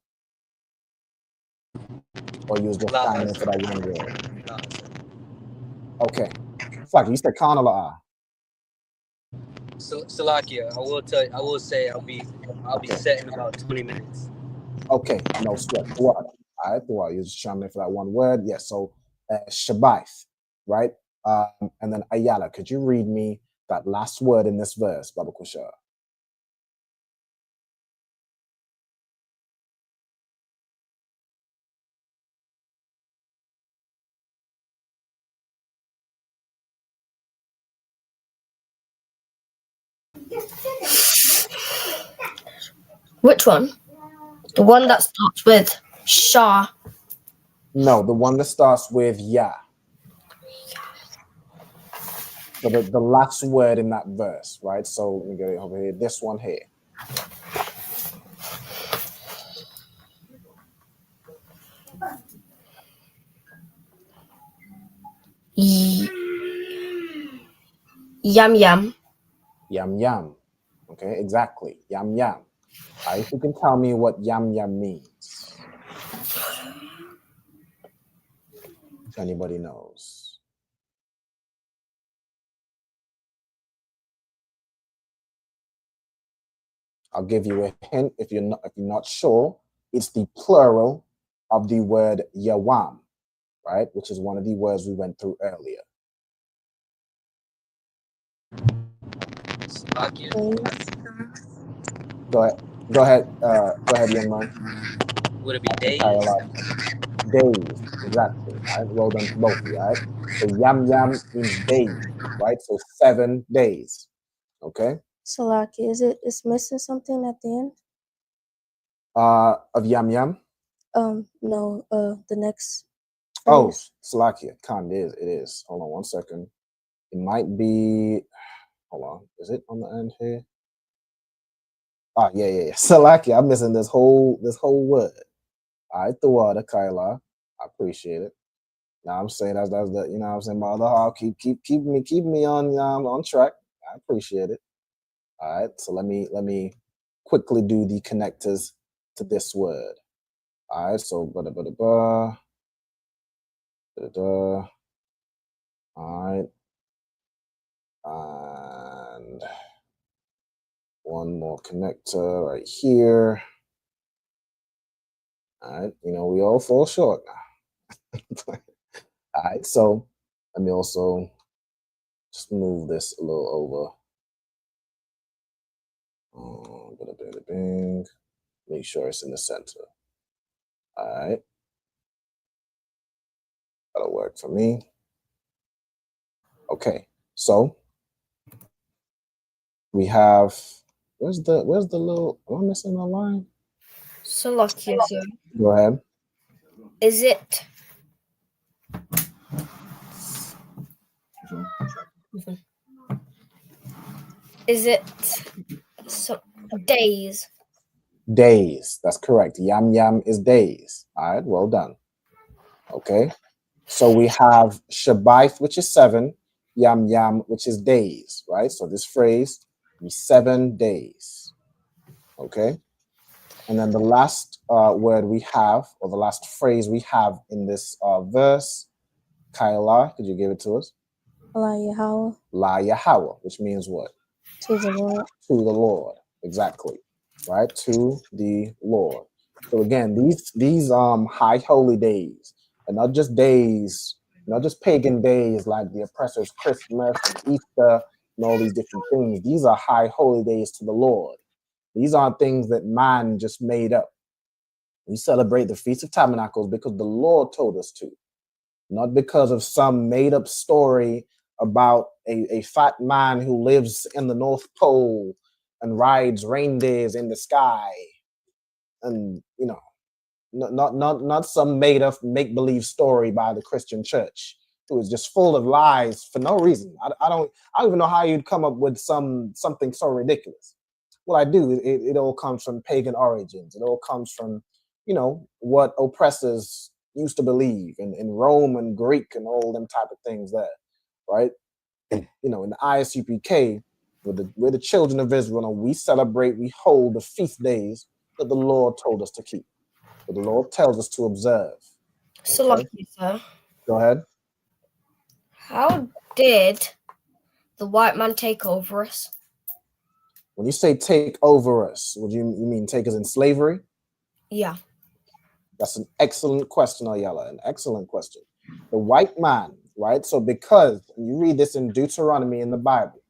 Or you was just signing in for that one word. Okay. Fuck, you said Kanala. Salakia, I will say I'll be set in about 20 minutes. Okay, no sweat. What? All right, well, you're just chiming in for that one word. Yes, so Shabbath, right? And then Ayala, could you read me that last word in this verse, Baba Kusha? Which one? The one that starts with Shah. No, the one that starts with Ya. So the last word in that verse, right? So let me get it over here. This one here. Yum yum. Yum yum. Okay, exactly. Yum yum. All right, if you can tell me what yum yum means. If anybody knows. I'll give you a hint if you're not sure. It's the plural of the word yawam, right? Which is one of the words we went through earlier. Go ahead, young man. Would it be days? Days, exactly. All right, well done to both of you. All right. So yam yam means days, right? So 7 days. Okay. Salaki, it's missing something at the end? Of Yam Yam? No, the next Oh, phrase. Salakia. Khan, it is. Hold on 1 second. It might be, hold on. Is it on the end here? Ah, yeah. Salakia, I'm missing this whole word. All right, the water, Kaila. I appreciate it. Now I'm saying that's the, you know what I'm saying, my other half, keep me on track. I appreciate it. All right, so let me quickly do the connectors to this word. All right, so all right, and one more connector right here. All right, you know, we all fall short now. All right, so let me also just move this a little over. Bing. Make sure it's in the center. All right. That'll work for me. Okay. So we have, where's the little, am I missing a line? Salakia, sir. Go ahead. Is it? Is it days? Days. That's correct. Yam Yam is days. All right. Well done. Okay. So we have Shabbath, which is 7, Yam Yam, which is days, right? So this phrase is 7 days. Okay. And then the last word we have, or the last phrase we have in this verse, Kaila, could you give it to us? La Yahweh. La Yahweh, which means what? To the Lord. To the Lord, exactly, right? To the Lord. So again, these high holy days, and not just days, not just pagan days like the oppressor's Christmas and Easter and all these different things. These are high holy days to the Lord. These aren't things that man just made up. We celebrate the Feast of Tabernacles because the Lord told us to, not because of some made-up story about a fat man who lives in the North Pole and rides reindeers in the sky, and you know, not some made-up make-believe story by the Christian church who is just full of lies for no reason. I don't even know how you'd come up with something so ridiculous. What I do, it all comes from pagan origins. It all comes from, you know, what oppressors used to believe in Rome and Greek and all them type of things there, right? You know, in the ISUPK, we're the children of Israel, and we celebrate, we hold the feast days that the Lord told us to keep, that the Lord tells us to observe. Salakia, sir. Go ahead. How did the white man take over us? When you say take over us, would you mean take us in slavery? Yeah. That's an excellent question, Ayala, an excellent question. The white man, right? So because you read this in Deuteronomy in the Bible,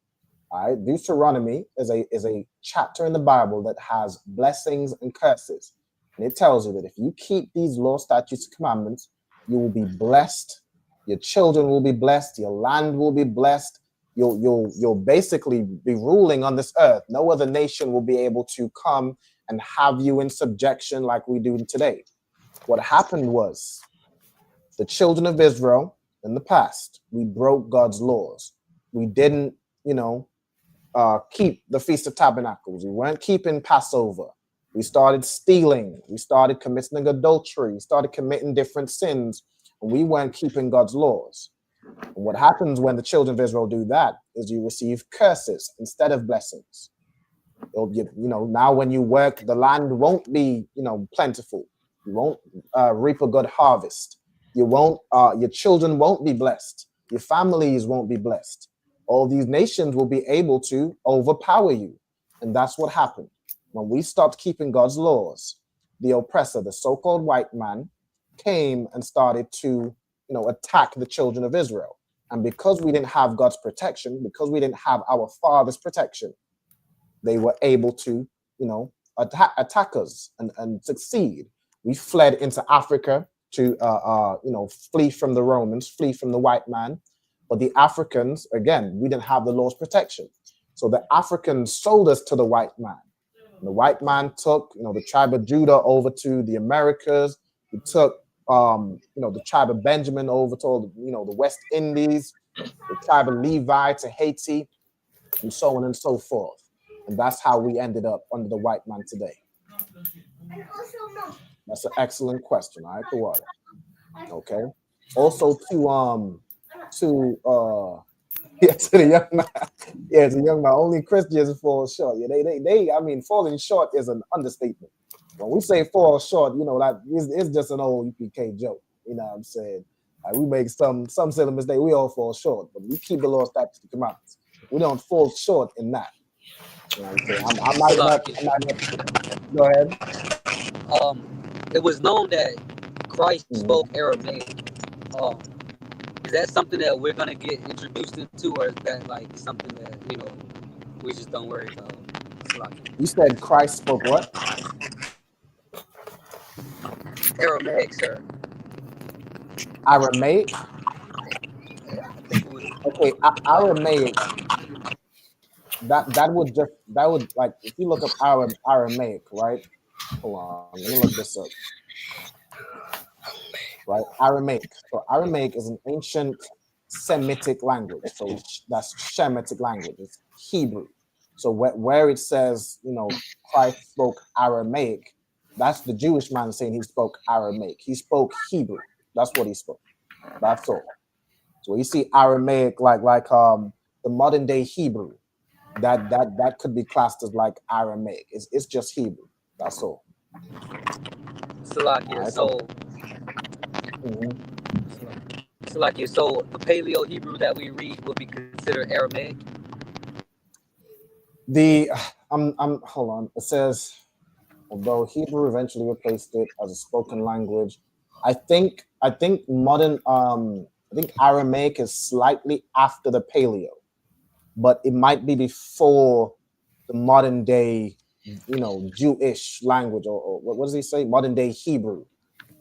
all right? Deuteronomy is a chapter in the Bible that has blessings and curses. And it tells you that if you keep these law, statutes, and commandments, you will be blessed. Your children will be blessed. Your land will be blessed. You'll basically be ruling on this earth. No other nation will be able to come and have you in subjection like we do today. What happened was the children of Israel in the past, we broke God's laws. We didn't, you know, keep the Feast of Tabernacles. We weren't keeping Passover. We started stealing. We started committing adultery. We started committing different sins. And we weren't keeping God's laws. And what happens when the children of Israel do that is you receive curses instead of blessings. You know, now when you work, the land won't be, you know, plentiful. You won't reap a good harvest. You won't. Your children won't be blessed. Your families won't be blessed. All these nations will be able to overpower you, and that's what happened when we stopped keeping God's laws. The oppressor, the so-called white man, came and started to, you know, attack the children of Israel. And because we didn't have God's protection, because we didn't have our Father's protection, they were able to, you know, attack us and succeed. We fled into Africa to, you know, flee from the Romans, flee from the white man. But the Africans, again, we didn't have the Lord's protection. So the Africans sold us to the white man. The white man took, the tribe of Judah over to the Americas. He took, the tribe of Benjamin over to, the West Indies, the tribe of Levi to Haiti, and so on and so forth. And that's how we ended up under the white man today. That's an excellent question. All right, the water. Okay. Also to the young man. Yeah, to the young man. Only Christians fall short. Yeah, they. I mean, falling short is an understatement. When we say fall short, that it's just an old UPK joke. You know what I'm saying? Like, we make some silly mistake. We all fall short, but we keep the law, statutes, and commandments. We don't fall short in that. You know what I'm saying? I might not. Go ahead. It was known that Christ spoke Aramaic. Is that something that we're gonna get introduced into, or is that like something that we just don't worry about? You said Christ spoke what? Aramaic, sir. Aramaic. Okay, Aramaic. That would like, if you look up Aramaic, right? Hold on, let me look this up. Right, Aramaic. So Aramaic is an ancient Semitic language. So that's Shemitic language. It's Hebrew. So where it says, Christ spoke Aramaic, that's the Jewish man saying he spoke Aramaic. He spoke Hebrew. That's what he spoke. That's all. So you see Aramaic like the modern day Hebrew. That could be classed as like Aramaic. It's just Hebrew. That's all. Salakia. So the Paleo Hebrew that we read would be considered Aramaic. Hold on. It says, although Hebrew eventually replaced it as a spoken language, I think modern I think Aramaic is slightly after the Paleo, but it might be before the modern day, Jewish language, or what does he say? Modern day Hebrew,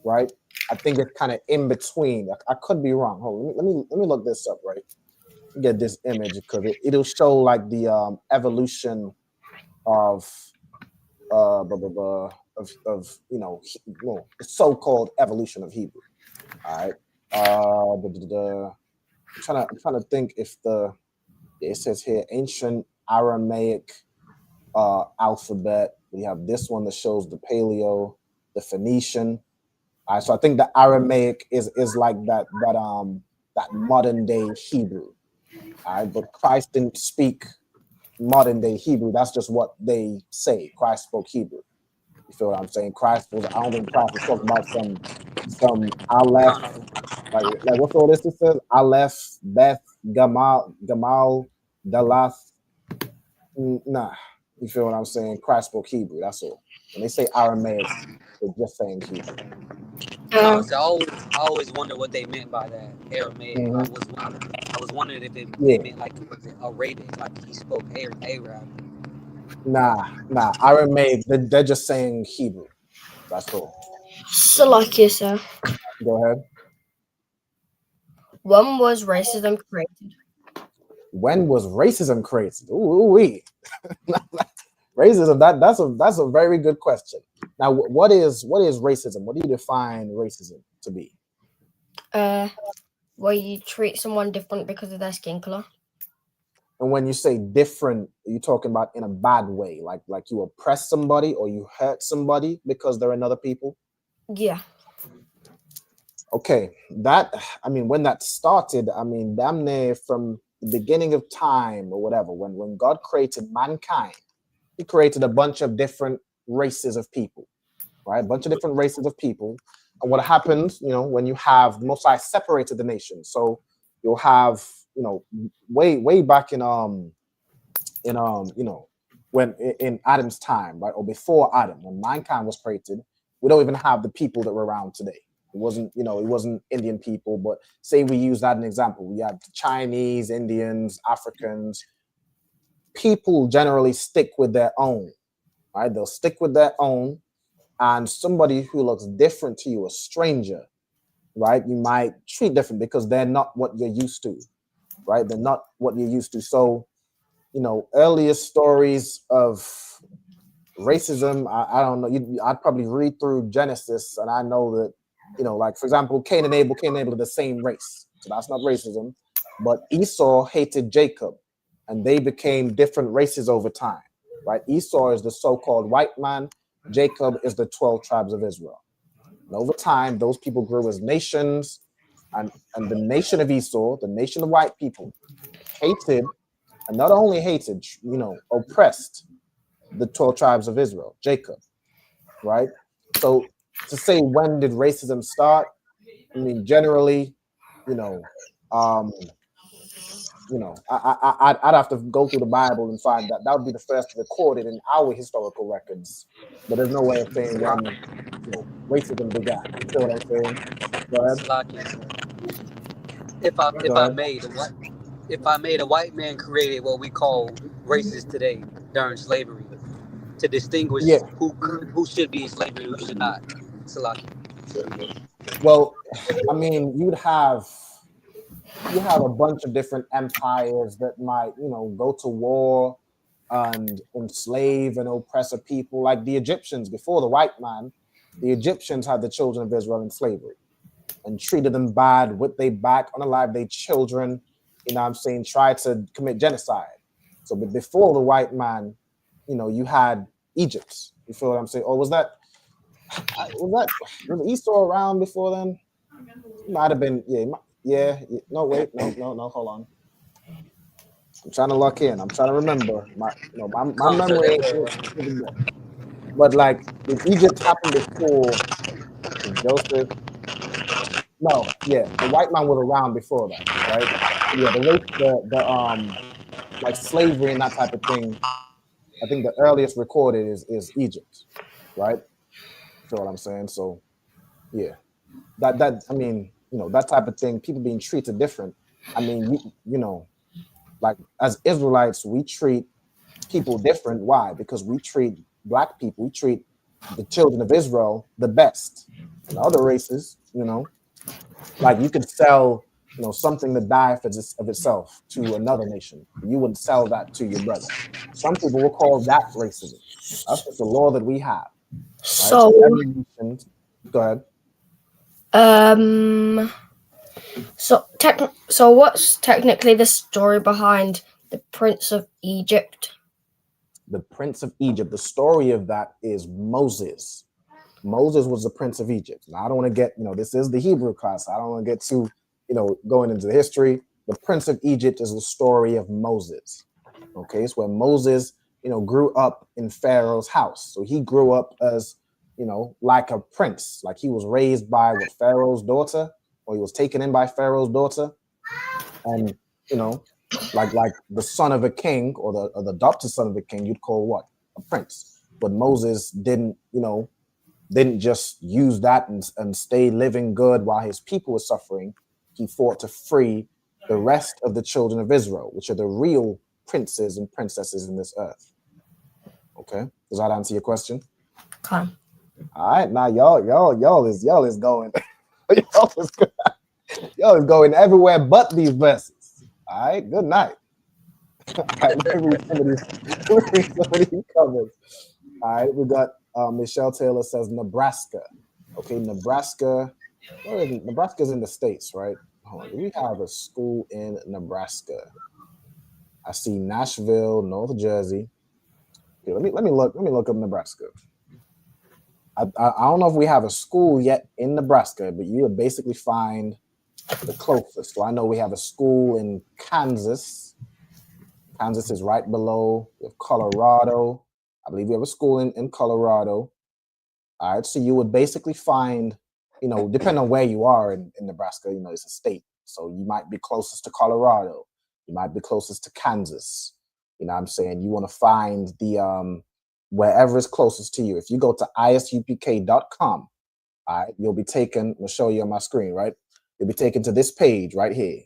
right? I think it's kind of in between. I could be wrong. Hold on, let me look this up, right? Get this image because it'll show like the evolution of the so-called evolution of Hebrew. All right. I'm trying to think if it says here ancient Aramaic alphabet. We have this one that shows the Paleo, the Phoenician. All right, so I think the Aramaic is like that modern day Hebrew. All right, but Christ didn't speak modern day Hebrew. That's just what they say. Christ spoke Hebrew. You feel what I'm saying? I don't think Christ was talking about some Aleph, like what's all this? It says Aleph, Beth, Gamal, Dalath. Nah, you feel what I'm saying? Christ spoke Hebrew. That's all. When they say Aramaic, they're just saying Hebrew. So I always wonder what they meant by that Aramaic. I was wondering if they meant like Arabic, like he spoke Arab. Nah. Aramaic, they're just saying Hebrew. That's all. Salakia, sir. Go ahead. When was racism created? When was racism created? Ooh-wee. Racism, that's a very good question. Now, what is racism? What do you define racism to be? Where you treat someone different because of their skin color. And when you say different, are you talking about in a bad way? Like you oppress somebody or you hurt somebody because they're another people? Yeah. Okay. When that started, damn near from the beginning of time or whatever, when God created mankind, he created a bunch of different races of people, right? A bunch of different races of people. And what happens, when you have Most High separated the nation. So you'll have, way back in when in Adam's time, right? Or before Adam, when mankind was created, we don't even have the people that we're around today. It wasn't Indian people, but say we use that as an example. We have Chinese, Indians, Africans. People generally stick with their own, right? They'll stick with their own, and somebody who looks different to you, a stranger, right? You might treat different because they're not what you're used to, right? They're not what you're used to. So earliest stories of racism, I don't know. I'd probably read through Genesis, and I know that, like for example, Cain and Abel are the same race, so that's not racism. But Esau hated Jacob, and they became different races over time, right? Esau is the so-called white man. Jacob is the 12 tribes of Israel. And over time, those people grew as nations, and the nation of Esau, the nation of white people, hated, and not only hated, oppressed the 12 tribes of Israel, Jacob, right? So to say when did racism start, I mean, generally, I'd have to go through the Bible and find that would be the first recorded in our historical records. But there's no way of saying when racism began. You feel what I'm saying? Go ahead. If I made a white man created what we call races today during slavery to distinguish who should be in slavery and who should not. Salaki. Well, I mean, you have a bunch of different empires that might, go to war and enslave and oppress a people, like the Egyptians before the white man. The Egyptians had the children of Israel in slavery and treated them bad, whipped they back, unalive their children, tried to commit genocide. So, but before the white man, you had Egypt. You feel what I'm saying? Or was Esau around before then? Might have been, yeah. No, wait, no, hold on. I'm trying to lock in. I'm trying to remember. My memory ain't. But like, did Egypt happen before Joseph? No, the white man was around before that, right? Yeah, the like slavery and that type of thing. I think the earliest recorded is Egypt, right? Feel what I'm saying? So, yeah, that I mean, that type of thing. People being treated different. I mean, like as Israelites, we treat people different. Why? Because we treat black people, we treat the children of Israel the best. And other races, like you could sell, something to die of itself to another nation. You wouldn't sell that to your brother. Some people will call that racism. That's just the law that we have. Right? So every nation, go ahead. So what's technically the story behind the Prince of Egypt? The Prince of Egypt, the story of that is Moses. Moses was the Prince of Egypt. Now, I don't want to get, this is the Hebrew class. I don't want to get too, going into the history. The Prince of Egypt is the story of Moses. Okay, it's where Moses, grew up in Pharaoh's house. So he grew up as, like a prince, like he was raised by Pharaoh's daughter, or he was taken in by Pharaoh's daughter. And, like the son of a king or the adopted son of a king, you'd call what? A prince. But Moses didn't just use that and stay living good while his people were suffering. He fought to free the rest of the children of Israel, which are the real princes and princesses in this earth. Okay, does that answer your question? Okay. All right, now y'all is going, y'all is going everywhere but these verses. All right, good night. All right, let me read some of these comments. All right, we got Michelle Taylor says Nebraska. Okay, Nebraska. Nebraska's in the States, right? Hold on. Do we have a school in Nebraska? I see Nashville, North Jersey. Okay, let me look up Nebraska. I don't know if we have a school yet in Nebraska, but you would basically find the closest. So I know we have a school in Kansas. Kansas is right below. We have Colorado. I believe we have a school in Colorado. All right, so you would basically find, depending on where you are in Nebraska, it's a state. So you might be closest to Colorado. You might be closest to Kansas. You know what I'm saying? You want to find the wherever is closest to you. If you go to ISUPK.com, all right, you'll be taken, I'll show you on my screen, right? You'll be taken to this page right here.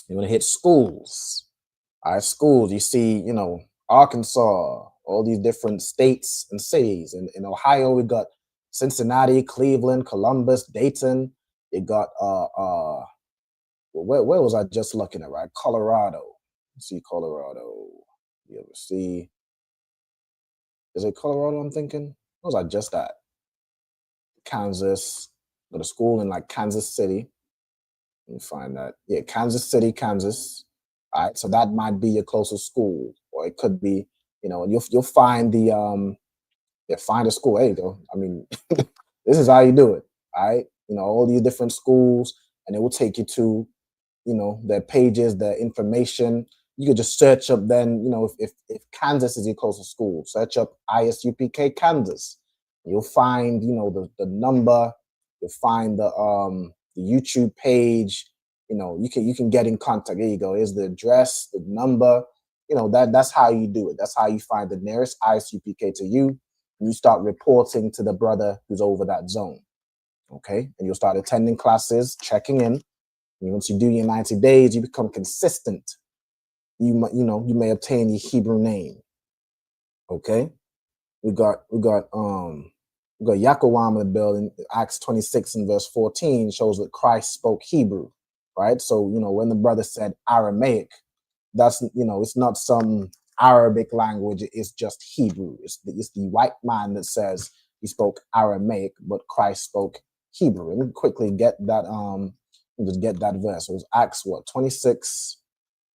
You're going to hit schools. All right, schools, you see, Arkansas, all these different states and cities. In Ohio, we got Cincinnati, Cleveland, Columbus, Dayton. You got where was I just looking at, right? Colorado. Let's see, Colorado. You ever see? Is it Colorado? I'm thinking. What was I just at? Kansas. Go to school in like Kansas City. Let me find that. Yeah, Kansas City, Kansas. All right, so that might be your closest school, or it could be, you know, you'll find the find a school. There you go. I mean, this is how you do it. All right, you know, all these different schools, and it will take you to, you know, their pages, their information. You could just search up then, you know, if Kansas is your closest school, search up ISUPK Kansas. You'll find, you know, the number, you'll find the YouTube page, you know, you can get in contact. There you go. Here's the address, the number, you know, that's how you do it. That's how you find the nearest ISUPK to you. And you start reporting to the brother who's over that zone. Okay. And you'll start attending classes, checking in. And once you do your 90 days, you become consistent. You may obtain your Hebrew name. Okay. We got Yaakov in the building. Acts 26 and verse 14 shows that Christ spoke Hebrew, right? So, you know, when the brother said Aramaic, that's, you know, it's not some Arabic language, it's just Hebrew. It's the white man that says he spoke Aramaic, but Christ spoke Hebrew. And we quickly get that just get that verse. It was Acts 26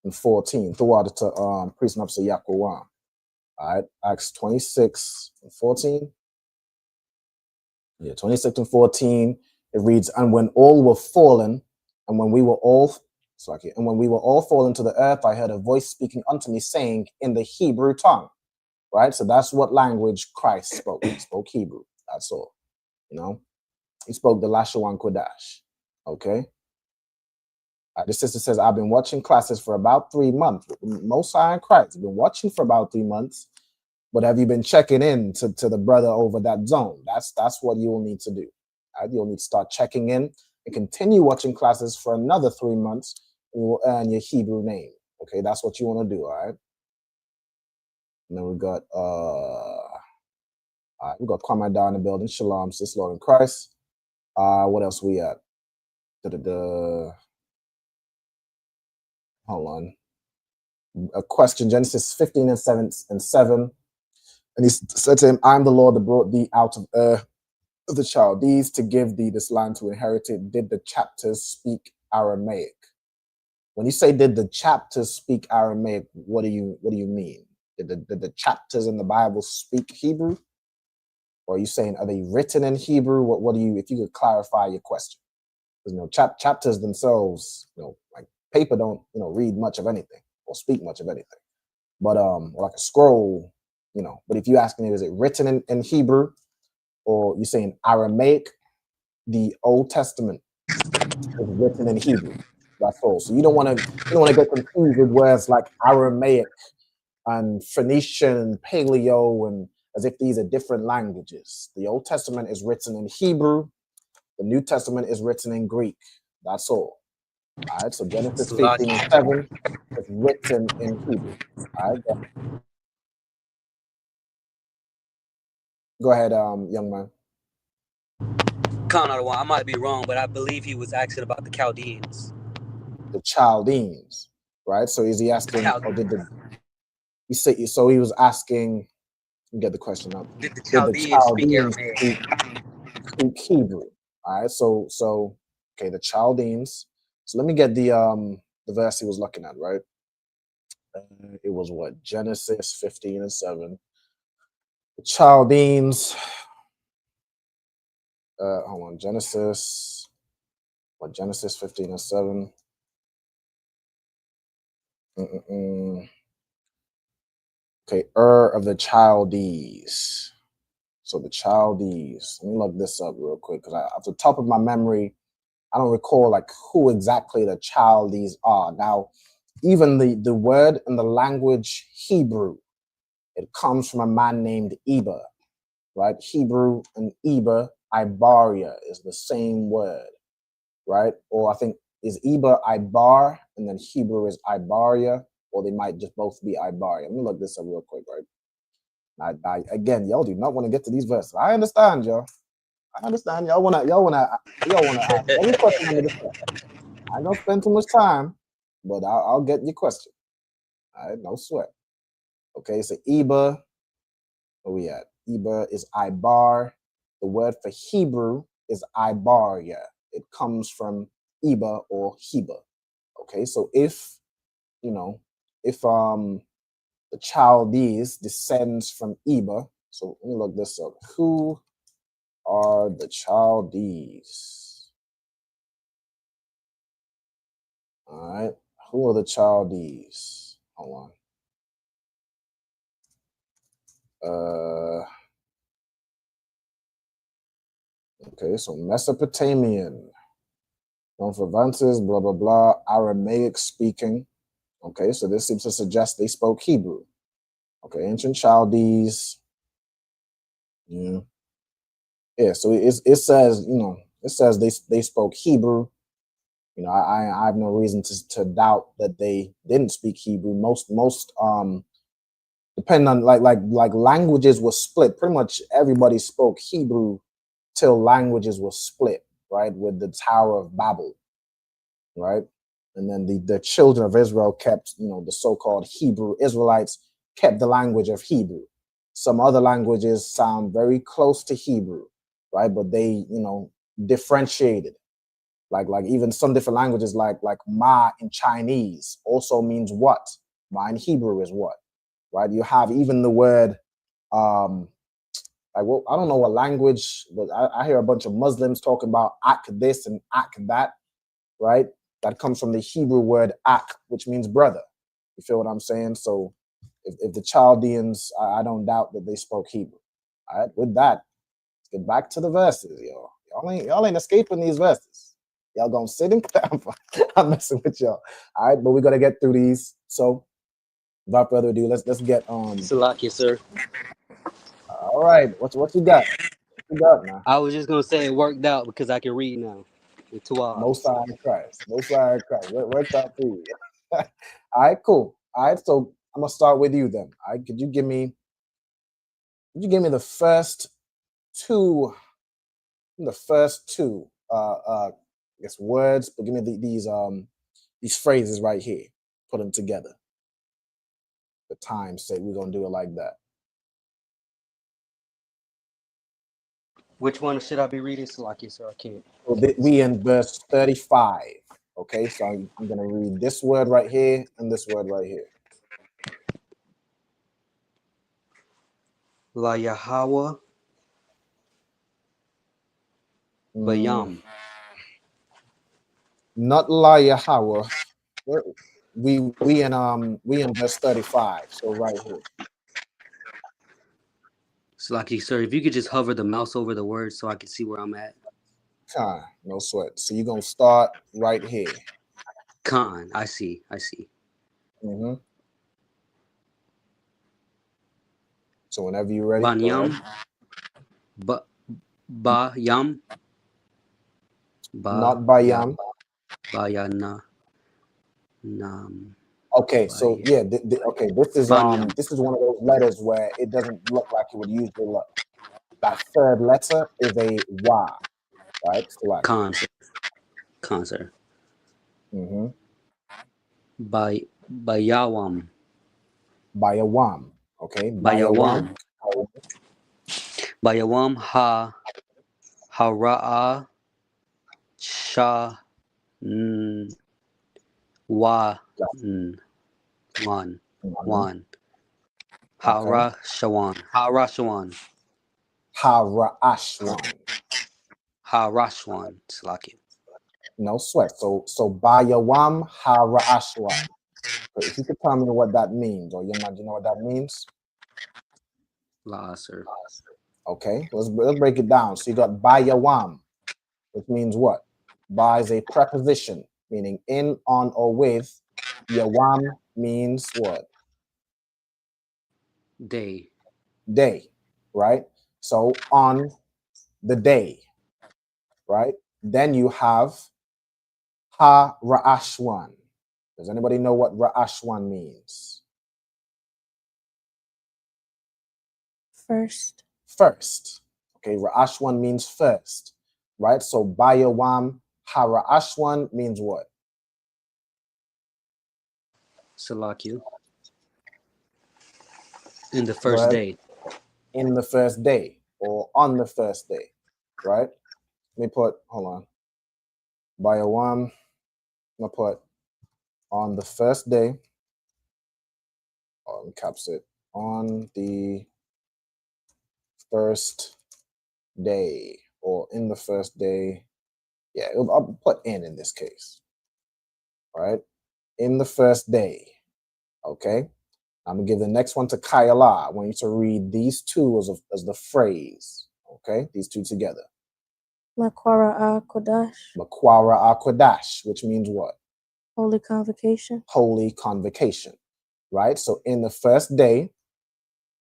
and 14. Throughout it to priest and officer Yaakov. All right, Acts 26 and 14. Yeah, 26 and 14. It reads, and when all were fallen, and when we were all fallen to the earth, I heard a voice speaking unto me, saying in the Hebrew tongue. Right? So that's what language Christ spoke. He spoke Hebrew. That's all. You know, he spoke the Lashawan Qadash. Okay. The sister says, I've been watching classes for about 3 months. Most High in Christ. I've been watching for about 3 months. But have you been checking in to the brother over that zone? That's what you'll need to do. Right? You'll need to start checking in and continue watching classes for another 3 months, and you will earn your Hebrew name. Okay, that's what you want to do, all right? And then we got Kwame down in the building. Shalom, sis, Lord in Christ. What else we at? Hold on. A question, Genesis 15 and 7. And he said to him, I am the Lord that brought thee out of the Chaldees to give thee this land to inherit it. Did the chapters speak Aramaic? When you say did the chapters speak Aramaic, what do you mean? Did the chapters in the Bible speak Hebrew? Or are you saying, are they written in Hebrew? What do you, if you could clarify your question? Because, you know, chapters themselves, you know, like paper don't, you know, read much of anything or speak much of anything. But like a scroll, you know, but if you're asking me, is it written in Hebrew or you're saying Aramaic, the Old Testament is written in Hebrew. That's all. So you don't want to get confused with words like Aramaic and Phoenician and Paleo, and as if these are different languages. The Old Testament is written in Hebrew. The New Testament is written in Greek. That's all. All right. So Genesis 15 and 7 is written in Hebrew. All right. Go ahead, young man. I might be wrong, but I believe he was asking about the Chaldeans. The Chaldeans, right? So is he asking, so he was asking, get the question up. Did the Chaldeans speak Aramaic? Speak Hebrew. All right, so okay, the Chaldeans. So let me get the verse he was looking at, right? It was what? Genesis 15 and 7. The Chaldeans. Hold on, Genesis 15 and 7. Okay, of the Chaldees. So the Chaldees. Let me look this up real quick because off the top of my memory, I don't recall like who exactly the Chaldees are. Now, even the word in the language Hebrew, it comes from a man named Eber, right? Hebrew and Eber, Ibaria is the same word, right? Or I think is Eber Ibar and then Hebrew is Ibaria, or they might just both be Ibaria. Let me look this up real quick, right? Again, y'all do not want to get to these verses. I understand, y'all. I understand. Y'all wanna ask any question under the sun. I ain't gonna spend too much time, but I'll get your question. All right, no sweat. Okay, so Eba, where we at? Eba is Ibar. The word for Hebrew is Ibaria. It comes from Eba or Heba. Okay, so if the Chaldees descends from Eba, so let me look this up. Who are the Chaldees? All right, who are the Chaldees? Hold on. Okay, so Mesopotamian, known for Vances, blah blah blah, Aramaic speaking. Okay, so this seems to suggest they spoke Hebrew. Okay, ancient Chaldees. Yeah. So it says they spoke Hebrew. I have no reason to doubt that they didn't speak Hebrew. Most depending on like languages were split. Pretty much everybody spoke Hebrew till languages were split, right? With the Tower of Babel, right? And then the children of Israel kept, the so-called Hebrew Israelites kept the language of Hebrew. Some other languages sound very close to Hebrew, right? But they, differentiated. Like even some different languages, like Ma in Chinese also means what? Ma in Hebrew is what, right? You have even the word, I don't know what language, but I hear a bunch of Muslims talking about ak this and ak that, right? That comes from the Hebrew word ak, which means brother. You feel what I'm saying? So if the Chaldeans, I don't doubt that they spoke Hebrew. All right, with that, let's get back to the verses, y'all. Y'all ain't escaping these verses. Y'all gonna sit and clap. I'm messing with y'all. All right, but we're gonna get through these. So without further ado, let's get Salakia, sir. All right, what you got? What you got, man? I was just gonna say it worked out because I can read now with 2 Most eyes. High in Christ. Most High in Christ. Worked out for you. All right, cool. All right, so I'm gonna start with you then. All right, could you give me the first two I guess words, but give me these phrases right here. Put them together. For time's sake, we're gonna do it like that. Which one should I be reading, Salakia, sir? I can't. So we in verse 35. Okay, so I'm gonna read this word right here and this word right here. La Yahweh Bayam. Not La Yahweh. We in verse 35. So right here. Salakia, sir, if you could just hover the mouse over the word so I can see where I'm at. Khan, no sweat. So you're gonna start right here. Khan, I see. Mm-hmm. So whenever you're ready, Banyam. Bayam. Not Bayam. Bayana. Nam. Okay, so yeah, okay. This is Banyam. this is one of those letters where it doesn't look like it would usually look. That third letter is a Y, right? Select. Khan, sir. Mm-hmm. Bayawam. Bayawam. Okay. Bayawam. Bayawam Hara'a Shah Wa Wan. Harashawan. Slacky. No sweat. So Bayawam Harashwan. If you could tell me what that means, or you know what that means? La, sir. Okay, let's break it down. So you got Bayawam, which means what? Ba is a preposition, meaning in, on, or with. Yawam means what? Day, right? So on the day, right? Then you have Ha Ra'ashwan. Does anybody know what Ra'ashwan means? First. Okay, Ra'ashwan means first, right? So Bayawam Ha Ra'ashwan means what? Salakia. In the Go first ahead. day. In the first day or on the first day, right? Let me put, hold on. Bayawam, I'm gonna put on the first day, caps it, on the first day or in the first day. Yeah, I'll put in this case, right? In the first day, okay? I'm gonna give the next one to Kayala. I want you to read these two as the phrase, okay? These two together. Makwara Qadash. Makwara Qadash, which means what? Holy Convocation. Holy Convocation, right? So in the first day,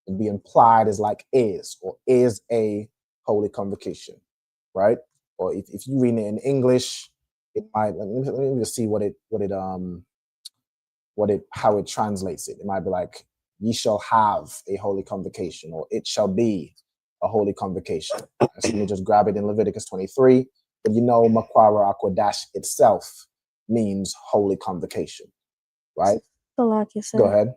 it'd be implied as like is or is a holy convocation, right? Or if you read it in English, it might, let me just see how it translates it. It might be like, ye shall have a holy convocation, or it shall be a holy convocation. So let me just grab it in Leviticus 23. But you know, Makwara Qadash itself means holy convocation, right? So like you said. Go ahead.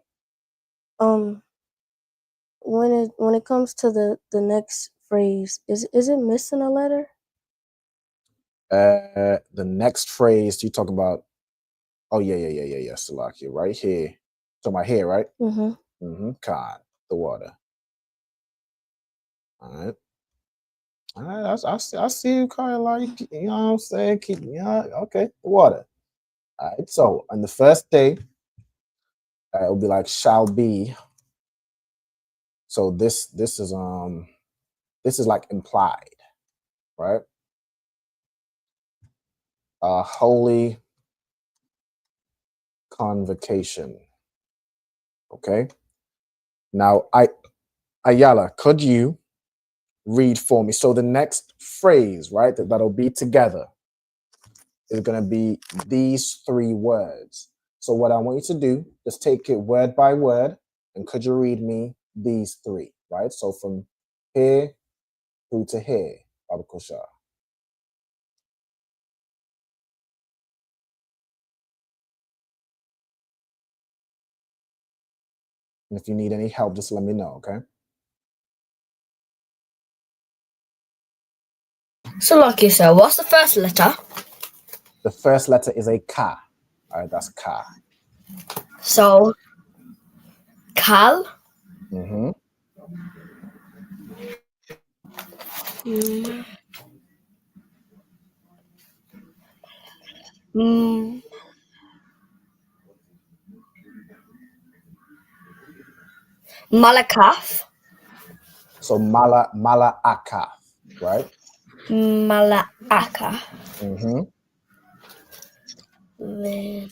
When it comes to the next phrase, is it missing a letter? The next phrase you talk about. Oh yeah. Salakia, right here. Talking about here, right? Mm-hmm. Khan, the water. All right. I see you, Kyle. You know what I'm saying? Okay, the water. All right. So on the first day, it'll be like shall be. So this is like implied, right? Holy convocation. Okay. Now Ayala, could you read for me? So the next phrase, right, that'll be together is going to be these three words. So what I want you to do, just take it word by word, and could you read me these three, right? So from here through to here, Baba Kusha. And if you need any help, just let me know, okay? So, like you said, what's the first letter? The first letter is a ka. All right, that's ka. So, Kal. Mm-hmm. Malakath. So mala akaf, right? Mala'aka. Mm-hmm. Then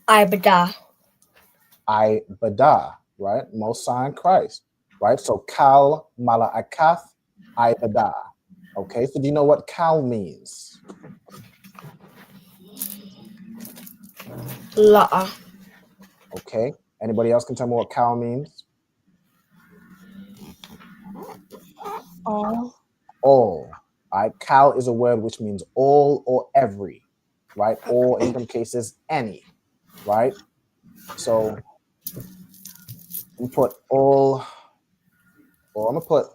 Ibada. Ibada, right? Most High in Christ, right? So kal mala akath ibada. Okay, so do you know what kal means? La'a. Okay, anybody else can tell me what kal means? All. All. All right, kal is a word which means all or every, right? Or in some cases, any, right? So we put all, or I'm gonna put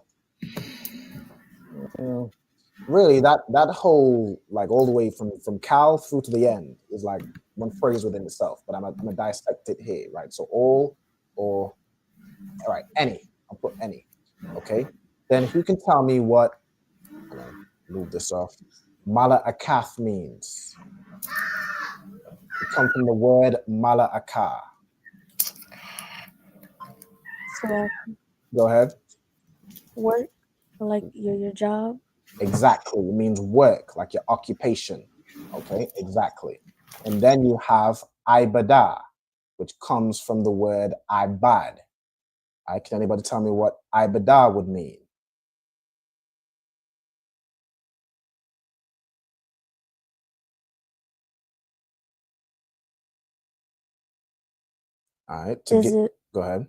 really that whole, like all the way from kal through to the end is like one phrase within itself, but I'm gonna dissect it here, right? So all or all right, any. I'll put any. Okay. Then who can tell me what, I'm gonna move this off, mala akaf means? It comes from the word mala akah. So Go ahead. work, like your job. Exactly. It means work, like your occupation. Okay, exactly. And then you have ibada, which comes from the word ibad. Can anybody tell me what ibada would mean? All right. Is it Go ahead.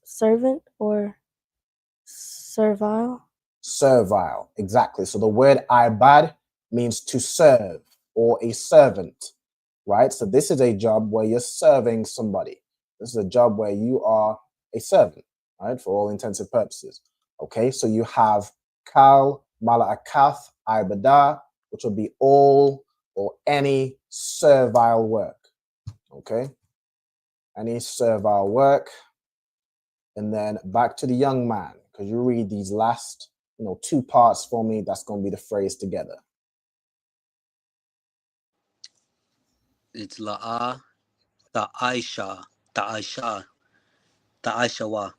servant or Servile. Servile, exactly. So the word ibad means to serve or a servant, right? So this is a job where you're serving somebody. This is a job where you are a servant, right? For all intents and purposes. Okay, so you have kal, mala'akath, ibadah, which will be all or any servile work. Okay, any servile work. And then back to the young man, because you read these last, two parts for me. That's going to be the phrase together. It's la'a, ta'aisha, ta'aisha, ta'aishawa.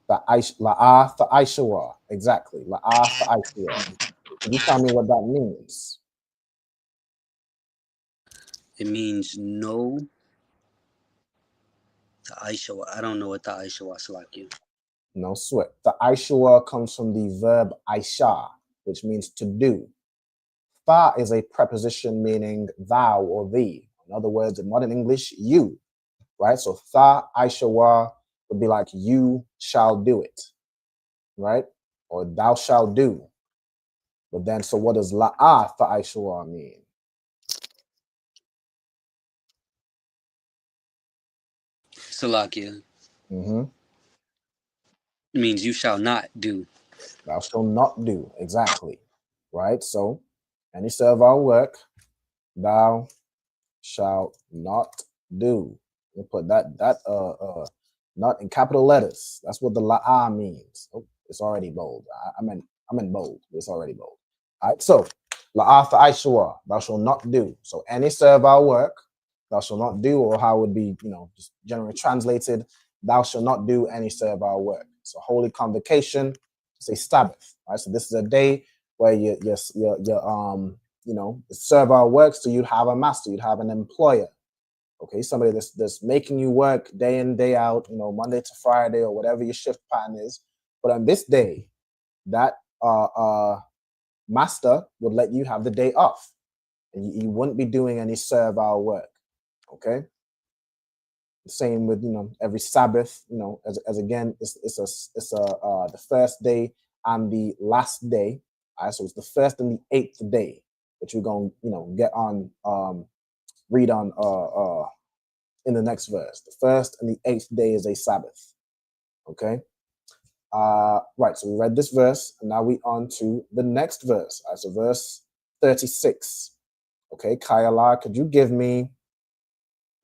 La'a ta'aishawa. Exactly. La'a ta'aishawa. Can you tell me what that means? It means no. Ta'aishawa. I don't know what ta'aishawa is like you. No sweat. The Aishawa comes from the verb aisha, which means to do. Fa is a preposition meaning thou or thee. In other words, in modern English, you, right? So tha Aishawa would be like you shall do it, right? Or thou shalt do. But then, so what does la'a fa Aishawa mean? Salakia. Mm-hmm. It means you shall not do. Thou shalt not do, exactly, right? So, any servile work, thou shalt not do. We'll put that not in capital letters. That's what the la'a means. Oh, it's already bold. I'm in bold. It's already bold. All right, so la'a fa aishawa, thou shalt not do. So any servile work, thou shalt not do, or how it would be, just generally translated, thou shalt not do any servile work. It's a holy convocation. It's a Sabbath. Right? So this is a day where it's servile work. So you'd have a master, you'd have an employer. Okay, somebody that's making you work day in, day out, Monday to Friday or whatever your shift pattern is. But on this day, that master would let you have the day off, and you wouldn't be doing any servile work. Okay. Same with every Sabbath. As again, it's the first day and the last day. All right, so it's the first and the 8th day, which we're going get on read on in the next verse. The first and the 8th day is a Sabbath. Okay. Right. So we read this verse, and now we on to the next verse. All right, so verse 36. Okay, Kayala, could you give me?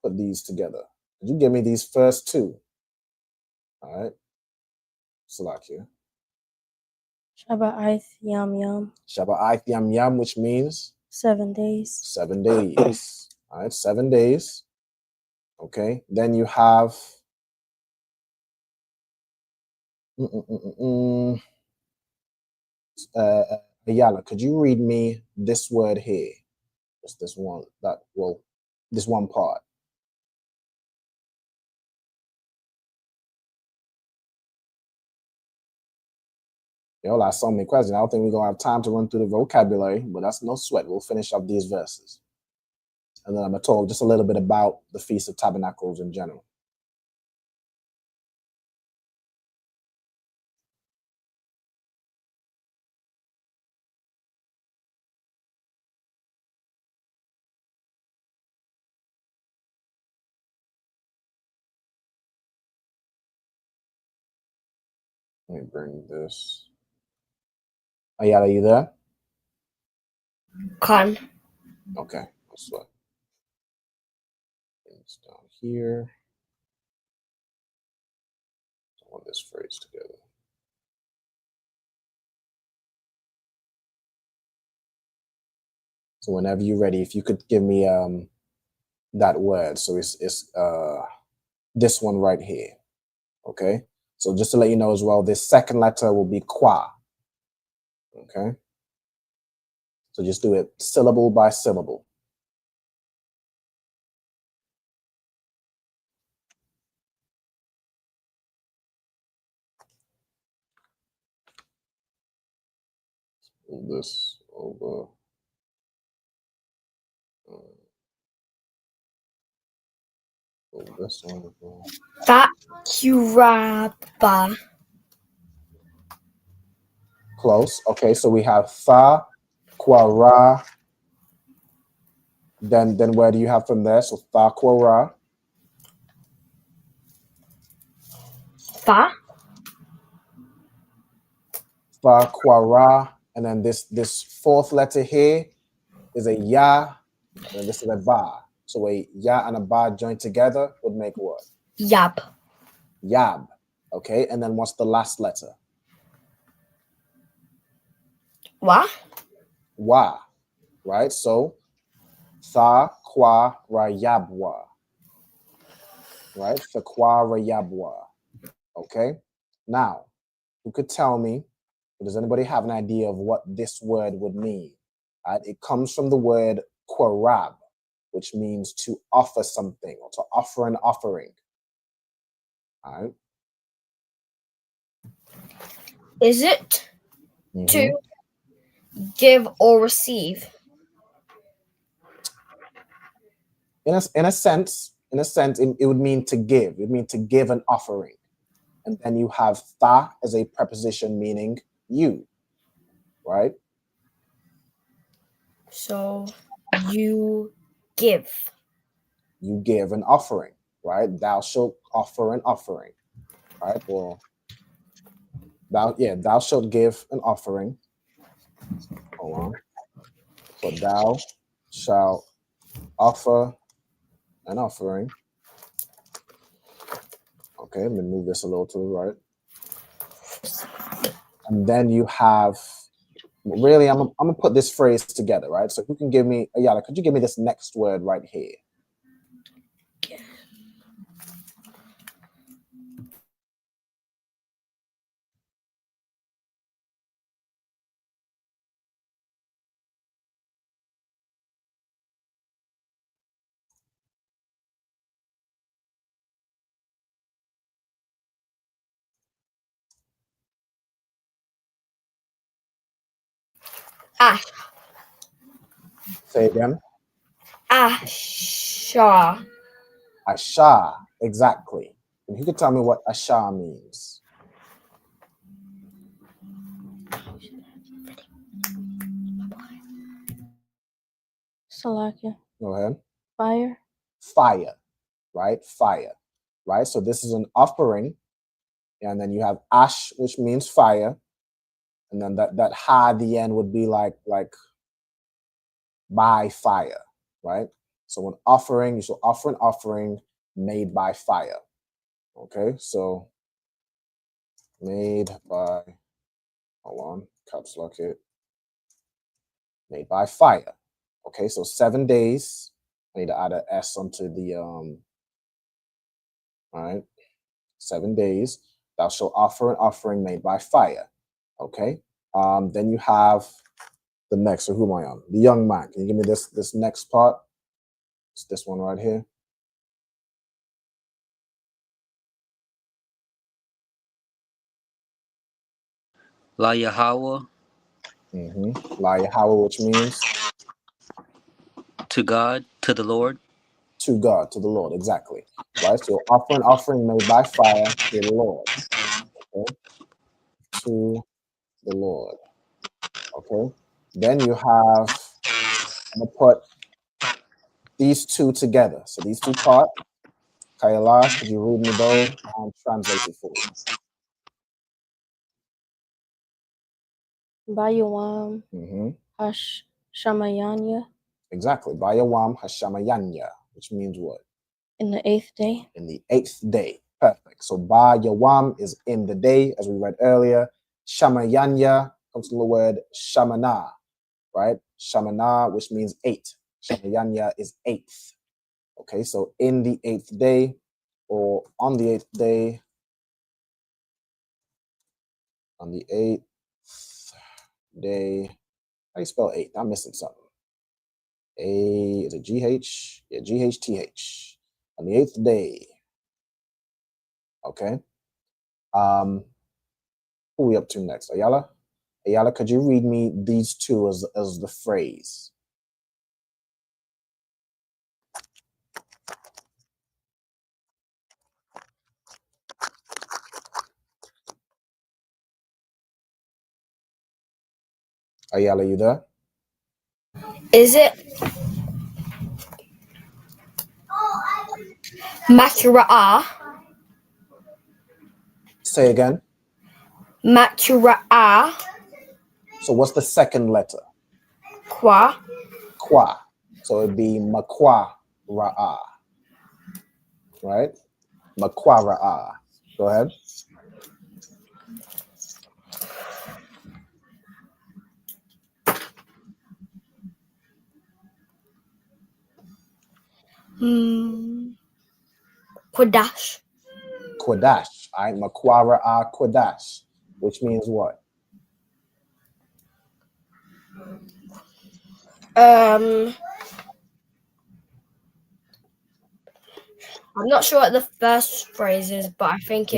Put these together. Could you give me these first two? All right. Salakia. Shabbat Yam Yam. Shabbat Yam Yam, which means? 7 days. 7 days. All right, 7 days. Okay. Then you have Ayala, could you read me this word here? Just this one, this one part. That's so many questions. I don't think we're going to have time to run through the vocabulary, but that's no sweat. We'll finish up these verses. And then I'm going to talk just a little bit about the Feast of Tabernacles in general. Let me bring this. Ayala, are you there? Con. Okay. That's what. It's down here. I want this phrase together. So whenever you're ready, if you could give me that word. So it's this one right here. Okay. So just to let you know as well, this second letter will be qua. Okay. So just do it syllable by syllable. Move this over. Move this one over. Vacuaba. Close. Okay, so we have Tha, Kwa, Ra. Then where do you have from there? So Tha, Kwa, Ra. Fa. Tha, Kwa, Ra. And then this fourth letter here is a Ya, and this is a Ba. So a Ya and a Ba joined together would make what? Yab. Yab. Okay, and then what's the last letter? Wa. Wa. Right? So Tha, Kwa, Ra, Yabwa. Right? Tha, Kwa, Ra, Yabwa. Okay? Now, who could tell me, does anybody have an idea of what this word would mean? It comes from the word Kwarab, which means to offer something or to offer an offering. All right? Is it to give or receive? In a sense, it would mean to give. It would mean to give an offering. And then you have Tha as a preposition meaning you, right? So you give. You give an offering, right? Thou shalt offer an offering, right? Or thou shalt give an offering. Hold on. So thou shalt offer an offering. Okay, let me move this a little to the right. And then you have, really, I'm gonna put this phrase together, right? So who can give me, Ayala, could you give me this next word right here? Ash. Say again. Asha. Asha, exactly. And who could tell me what Asha means? Salakia. Go ahead. Fire. Fire, right? Fire, right? So this is an offering. And then you have ash, which means fire. And then that ha at the end would be like by fire, right? So an offering, you should offer an offering made by fire. Okay, so made by, hold on, caps lock it. Made by fire. Okay, so 7 days. I need to add an S onto the all right. 7 days. Thou shalt offer an offering made by fire. Okay. Then you have the next. So who am I on? The young man. Can you give me this next part? It's this one right here. La Yahweh. La Yahweh, which means To God, to the Lord. To God, to the Lord, exactly. Right? So offer an offering made by fire to the Lord. Okay. To the Lord. Okay. Then you have, I'm gonna put these two together. So these two parts, Kayla, could you read me those and translate it for me? Bayawam. Shamayanya. Exactly. Bayawam Hashamayanya, which means what? In the 8th day. In the 8th day. Perfect. So Bayawam is in the day, as we read earlier. Shamayanya comes from the word Shamana, right? Shamana, which means 8. Shamayanya is 8th. Okay, so in the 8th day, or on the 8th day, on the 8th day, how do you spell 8? I'm missing something. Is it G-H? Yeah, G-H-T-H. On the 8th day. Okay. Who are we up to next? Ayala? Ayala, could you read me these two as the phrase? Ayala, you there? Is it Matura'ah? Say again. Matura'ah. So what's the second letter? Qua. Qua. So it'd be Makwa Ra'ah. Right? Makwa Ra'ah. Go ahead. Qadash. Qadash. All right, Makwa Ra'ah Qadash. Which means what? I'm not sure what the first phrase is, but I think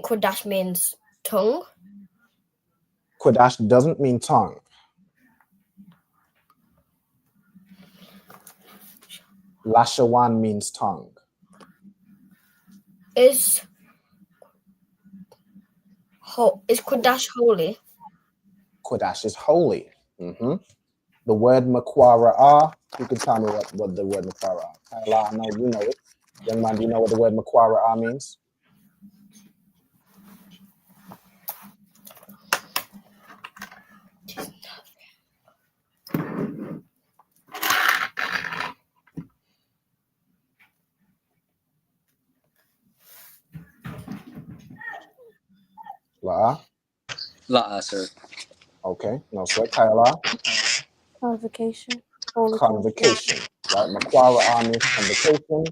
Qadash means tongue. Qadash doesn't mean tongue. Lashawan means tongue. Is Qadash holy? Qadash is holy. The word Makwara, you can tell me what the word Makwara. Kyla, I know you know it. Young man, do you know what the word Makwara means? La? La, sir. Okay, no sweat. Kyla? Convocation. Holy Convocation, right? Makwara means convocation,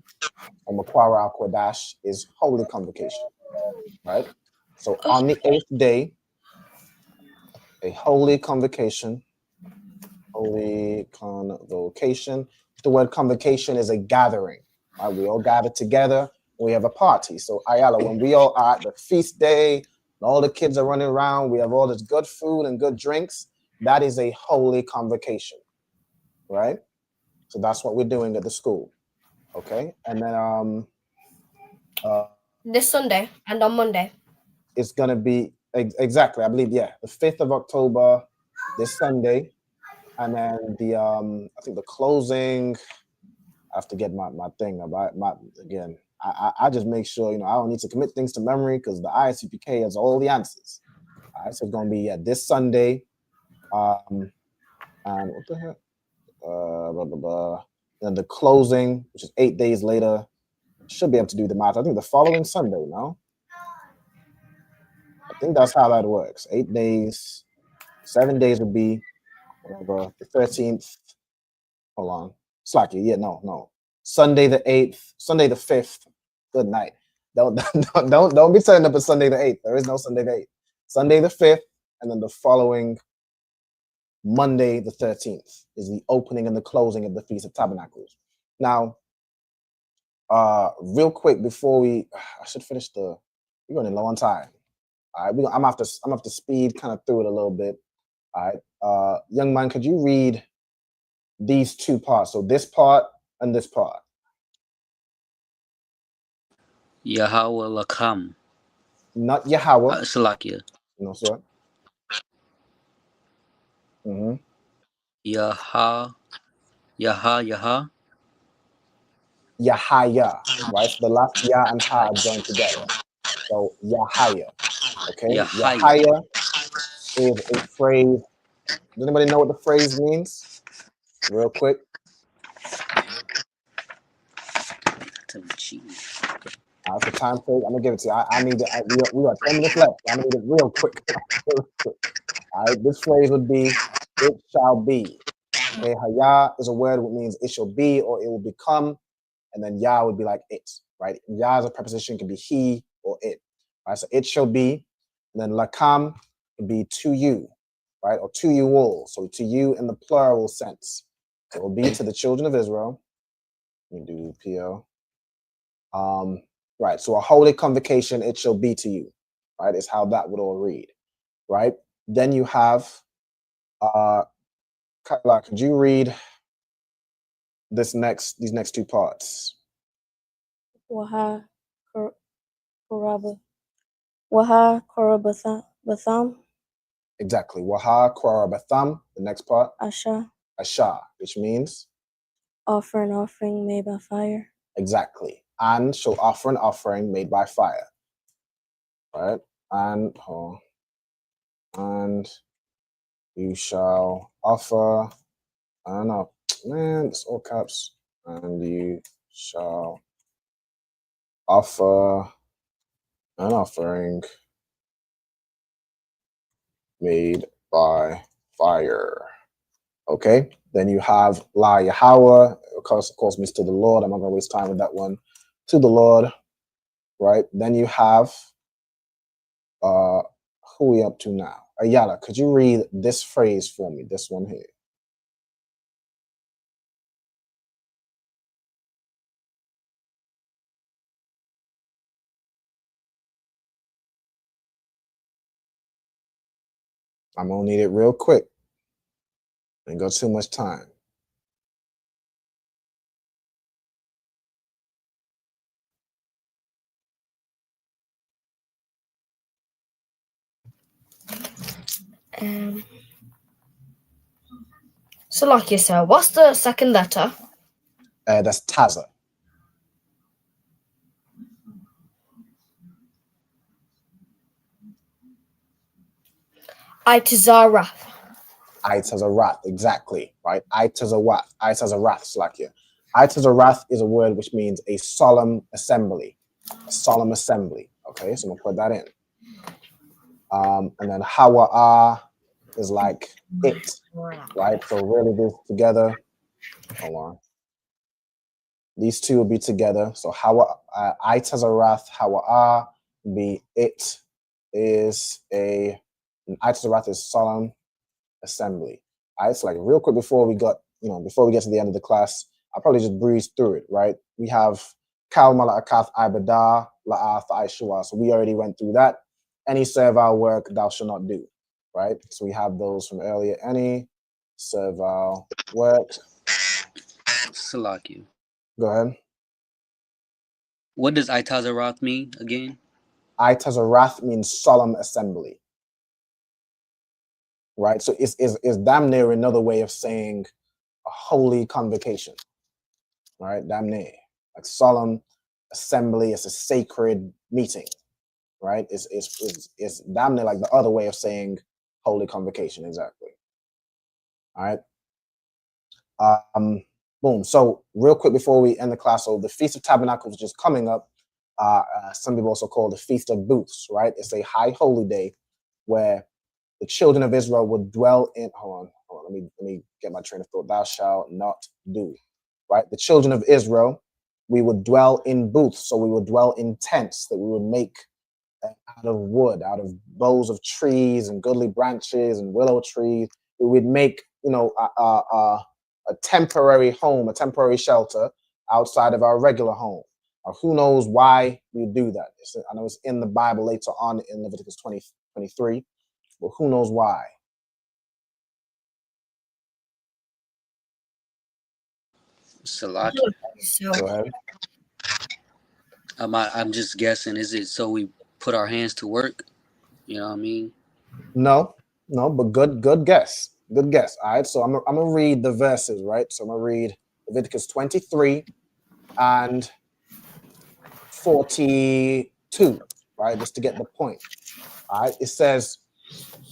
and Makwara Qadash is holy convocation, right? So on the 8th day, a holy convocation. The word convocation is a gathering, right? We all gather together. We have a party. So Ayala, when we all are at the feast day, and all the kids are running around, we have all this good food and good drinks. That is a holy convocation, right? So that's what we're doing at the school, okay? And then this Sunday and on Monday. It's gonna be exactly, I believe, the 5th of October, this Sunday. And then I think the closing, I have to get my thing about again. I just make sure, I don't need to commit things to memory because the ISUPK has all the answers. All right, so it's gonna be this Sunday. And what the heck? Blah, blah, blah. Then the closing, which is 8 days later, should be able to do the math. I think the following Sunday, no? I think that's how that works. 8 days, 7 days would be whatever, the 13th. Hold on. Slacky. Yeah, no. Sunday the 8th, Sunday the 5th. Good night. Don't be turning up on Sunday the 8th. There is no Sunday the 8th. Sunday the 5th, and then the following Monday the 13th is the opening and the closing of the Feast of Tabernacles. Now, real quick before I should finish we're running low on time. All right, I'm have to speed kind of through it a little bit. All right, young man, could you read these two parts? So this part and this part. Yahweh Lakam. Not Yahweh. Salakia. No, sir. Yaha. Yahaya, right? So the last Yah and Ha are joined together. So Yahaya, okay? Yahaya is a phrase. Does anybody know what the phrase means? Real quick. All right, for time's sake, I'm gonna give it to you. I need it. We got 10 minutes left. I'm gonna need it real quick. All right, this phrase would be, "It shall be." Okay, Haya is a word which means it shall be or it will become, and then Yah would be like it, right? Yah as a preposition can be he or it. Right, so it shall be, and then Lakam would be to you, right, or to you all. So to you in the plural sense. So it will be to the children of Israel. Let me do PL. Right, so a holy convocation, it shall be to you, right, is how that would all read, right? Then you have, Kyla, could you read these next two parts? Waha Koraba. Waha Korabatham. Exactly. Waha Kwarabatham. The next part. Asha. Asha, which means? Offer an offering made by fire. Exactly. And shall offer an offering made by fire. Right? And you shall offer, I don't know, man, it's all caps. And you shall offer an offering made by fire. Okay, then you have La Yahweh, of course means to the Lord. I'm not going to waste time with that one. To the Lord, right? Then you have, who are we up to now? Ayala, could you read this phrase for me, this one here? I'm going to need it real quick. Ain't got too much time. So like you said, what's the second letter? That's Taza. Itazarath. Itazarath, exactly, right? Itazarath, Slakia. Itazarath is a word which means a solemn assembly. A solemn assembly. Okay, so I'm gonna put that in. And then Hawa'ah is like it, right? So really this together. Hold on. These two will be together. So Itazarath, Hawa'ah be it is Itazarath is solemn assembly. All right, so like real quick before we get to the end of the class, I'll probably just breeze through it, right? We have Kal Mala'akath Ibadah, La'ath Aishua. So we already went through that. Any servile work thou shalt not do, right? So we have those from earlier. Any servile work. Salakia. Go ahead. What does Itazarath mean again? Itazarath means solemn assembly. Right? So it's damn near another way of saying a holy convocation. Right? Damn near. Like solemn assembly, it's a sacred meeting. Right? It's damn near like the other way of saying holy convocation, exactly. All right. Boom. So real quick before we end the class, so the Feast of Tabernacles is just coming up. Some people also call the Feast of Booths, right? It's a high holy day where the children of Israel would dwell in. Hold on. Let me get my train of thought. Thou shalt not do. Right? The children of Israel, we would dwell in booths. So we would dwell in tents that we would make out of wood, out of boughs of trees and goodly branches and willow trees. We would make, a temporary home, a temporary shelter outside of our regular home. Who knows why we do that? I know it's in the Bible later on in Leviticus 20:23. But who knows why? Salaki. Go ahead. I'm just guessing. Is it so we put our hands to work? You know what I mean? No, but good guess. Good guess. All right. So I'm gonna read the verses, right? So I'm gonna read Leviticus 23 and 42, right? Just to get the point. All right. It says,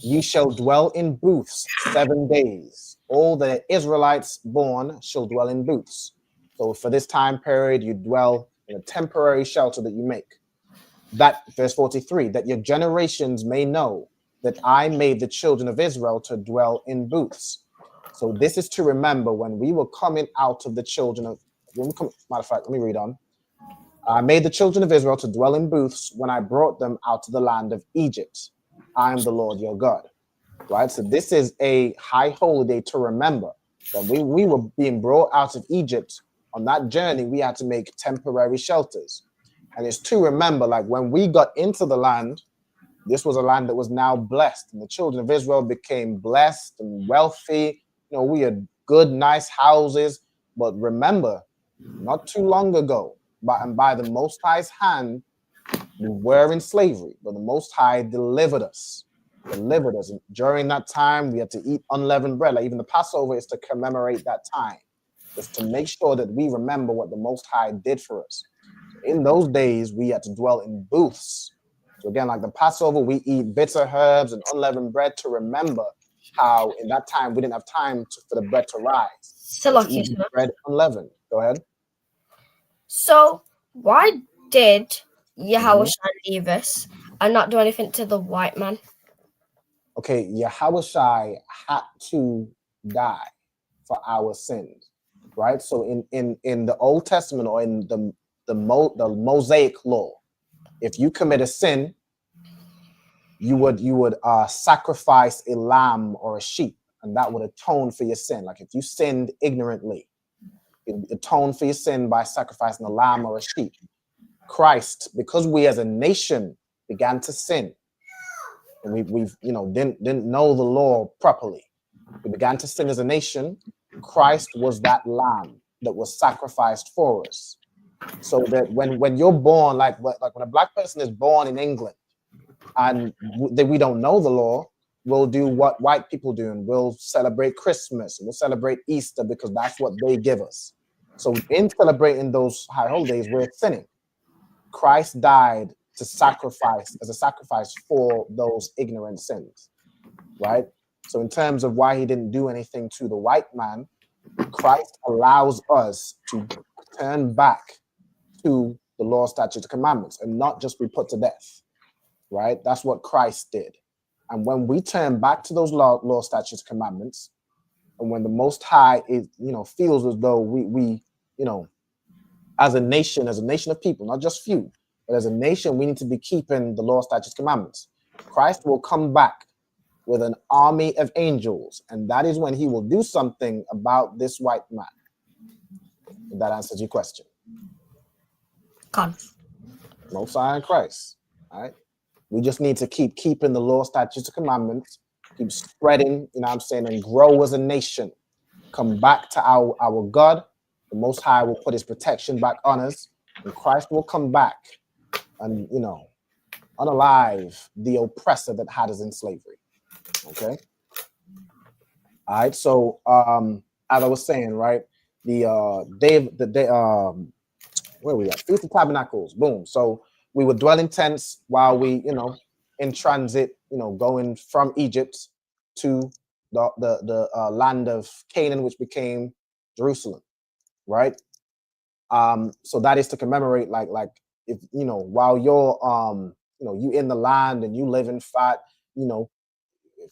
"Ye shall dwell in booths 7 days. All the Israelites born shall dwell in booths." So for this time period, you dwell in a temporary shelter that you make. That verse 43, that your generations may know that I made the children of Israel to dwell in booths. So this is to remember when we were coming out of the matter of fact, let me read on. I made the children of Israel to dwell in booths when I brought them out to the land of Egypt. I am the Lord your God. Right? So this is a high holiday to remember that we were being brought out of Egypt. On that journey, we had to make temporary shelters. And it's to remember, like when we got into the land, this was a land that was now blessed. And the children of Israel became blessed and wealthy. We had good, nice houses. But remember, not too long ago, by the Most High's hand, we were in slavery, but the Most High delivered us. delivered us. And during that time, we had to eat unleavened bread. Like even the Passover is to commemorate that time. It's to make sure that we remember what the Most High did for us. In those days, we had to dwell in booths. So again, like the Passover, we eat bitter herbs and unleavened bread to remember how in that time we didn't have time for the bread to rise. So, To eat bread unleavened. Go ahead. So why did Yahweh leave us and not do anything to the white man? Okay, Yahushai had to die for our sins, right? So in the Old Testament or in the Mosaic law, if you commit a sin, you would sacrifice a lamb or a sheep, and that would atone for your sin. Like if you sinned ignorantly, it atone for your sin by sacrificing a lamb or a sheep. Christ, because we as a nation began to sin, and we've didn't know the law properly, we began to sin as a nation. Christ was that lamb that was sacrificed for us, so that when you're born, like when a black person is born in England, and we don't know the law, we'll do what white people do, and we'll celebrate Christmas, and we'll celebrate Easter because that's what they give us. So in celebrating those high holidays, we're sinning. Christ died to sacrifice as a sacrifice for those ignorant sins, right? So in terms of why he didn't do anything to the white man, Christ allows us to turn back to the law, statutes, commandments, and not just be put to death, right? That's what Christ did. And when we turn back to those law, statutes, commandments, and when the Most High is, feels as though we as a nation of people, not just few, but as a nation, we need to be keeping the law, statutes, commandments. Christ will come back with an army of angels, and that is when he will do something about this white man. If that answers your question. Most High in Christ. All right. We just need to keep keeping the law, statutes, commandments, keep spreading, and grow as a nation. Come back to our God. The Most High will put his protection back on us, and Christ will come back and, unalive the oppressor that had us in slavery. Okay. All right. So, as I was saying, right, where we at? Feast of Tabernacles. Boom. So we would dwell in tents while we, in transit, going from Egypt to the land of Canaan, which became Jerusalem, right? So that is to commemorate, like if while you're you in the land and you live in fat,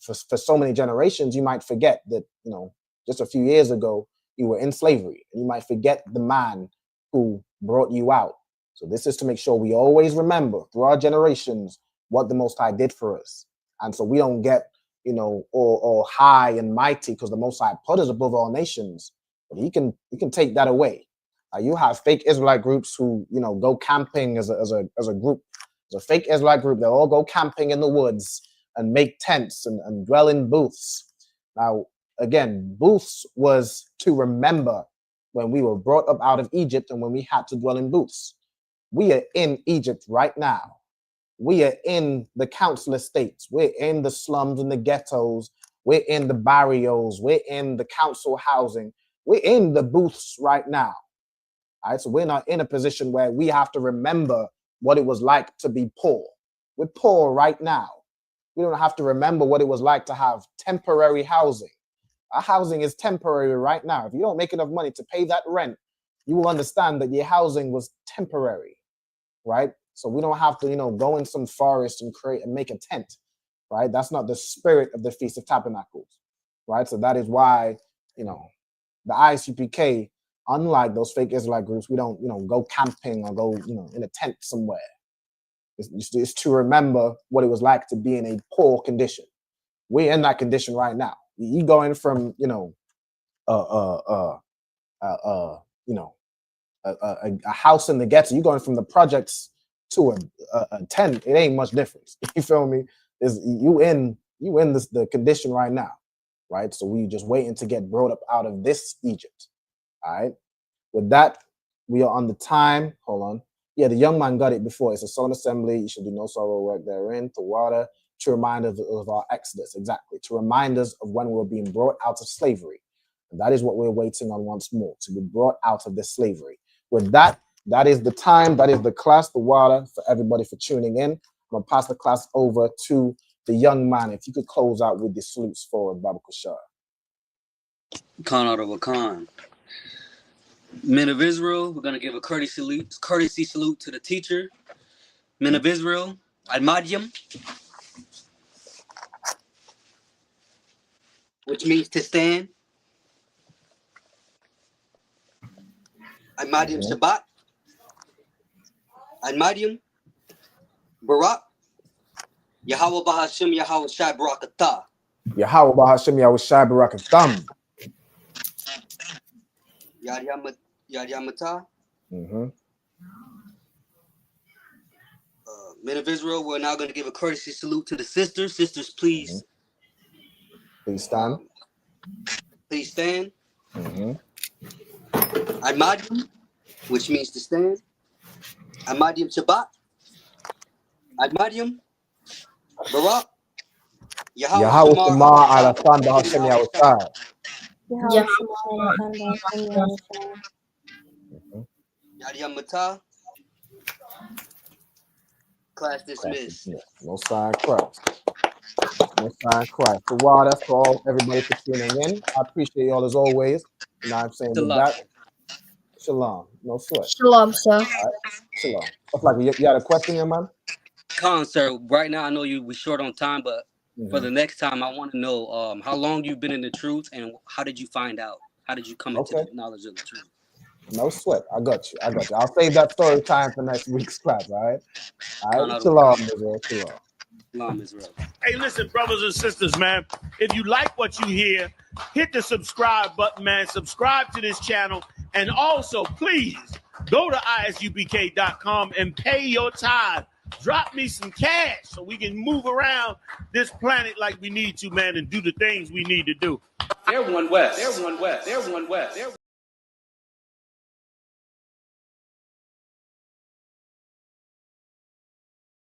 for so many generations, you might forget that just a few years ago you were in slavery, and you might forget the man who brought you out. So this is to make sure we always remember through our generations what the Most High did for us, and so we don't get all high and mighty because the Most High put us above all nations, but he can take that away. You have fake Israelite groups who go camping as a group. As a fake Israelite group, they'll all go camping in the woods and make tents and dwell in booths. Now, again, booths was to remember when we were brought up out of Egypt and when we had to dwell in booths. We are in Egypt right now. We are in the council estates. We're in the slums and the ghettos. We're in the barrios. We're in the council housing. We're in the booths right now. All right, so we're not in a position where we have to remember what it was like to be poor. We're poor right now. We don't have to remember what it was like to have temporary housing. Our housing is temporary right now. If you don't make enough money to pay that rent, you will understand that your housing was temporary, right? So we don't have to, go in some forest and make a tent, right? That's not the spirit of the Feast of Tabernacles, right? So that is why, the ISUPK, unlike those fake Israelite groups, we don't, go camping or go, in a tent somewhere. It's to remember what it was like to be in a poor condition. We're in that condition right now. You going from, a house in the ghetto, you going from the projects to a tent. It ain't much difference. You feel me? You in the condition right now, right? So we just waiting to get brought up out of this Egypt. All right. With that, we are on the time. Hold on. Yeah, the young man got it before. It's a solemn assembly. You should do no sorrow work therein. To water. to remind us of our exodus, exactly, to remind us of when we were being brought out of slavery. And that is what we're waiting on once more, to be brought out of this slavery. With that, that is the time, that is the class, the water for everybody for tuning in. I'm going to pass the class over to the young man. If you could close out with the salutes for Baba Kushar. Khan out of a Khan. Men of Israel, we're going to give a courtesy salute to the teacher. Men of Israel, Al-Madyam, which means to stand. Al-Madyam Shabbat. Al-Madyam, Barak. Yahweh Bahashim, Yahweh Shai Barakatah. Yahweh Bahashim, Yahweh Shai Barakatah. Yad Yamata. Mm-hmm. Men of Israel, we're now going to give a courtesy salute to the sisters. Sisters, please. Please stand. Please stand. Mm-hmm. Al-Madyam, which means to stand. Al-Madyam Shabbat. Al-Madyam, Barak. Yahweh Shema Al-Hassan Bahashim Yahweh Shai. Yahweh Shema Al-Hassan Bahashim Yahweh Shai. Yad Yamata. Class dismissed. No sign Christ. No sign Christ. The water for all everybody for tuning in. I appreciate y'all as always. You know what I'm saying? With that, shalom. No sweat. Shalom, sir. All right. Shalom. What's like you had a question, young man? Khan, sir, right now I know we're short on time, but for the next time I want to know how long you've been in the truth and how did you find out? How did you come into the knowledge of the truth? No sweat. I got you. I'll save that story time for next week's class, all right? All right. Shalom, Israel. Shalom, Israel. Hey, listen, brothers and sisters, man. If you like what you hear, hit the subscribe button, man. Subscribe to this channel. And also, please, go to ISUPK.com and pay your tithe. Drop me some cash so we can move around this planet like we need to, man, and do the things we need to do. They're one West. They're one West. They're one West.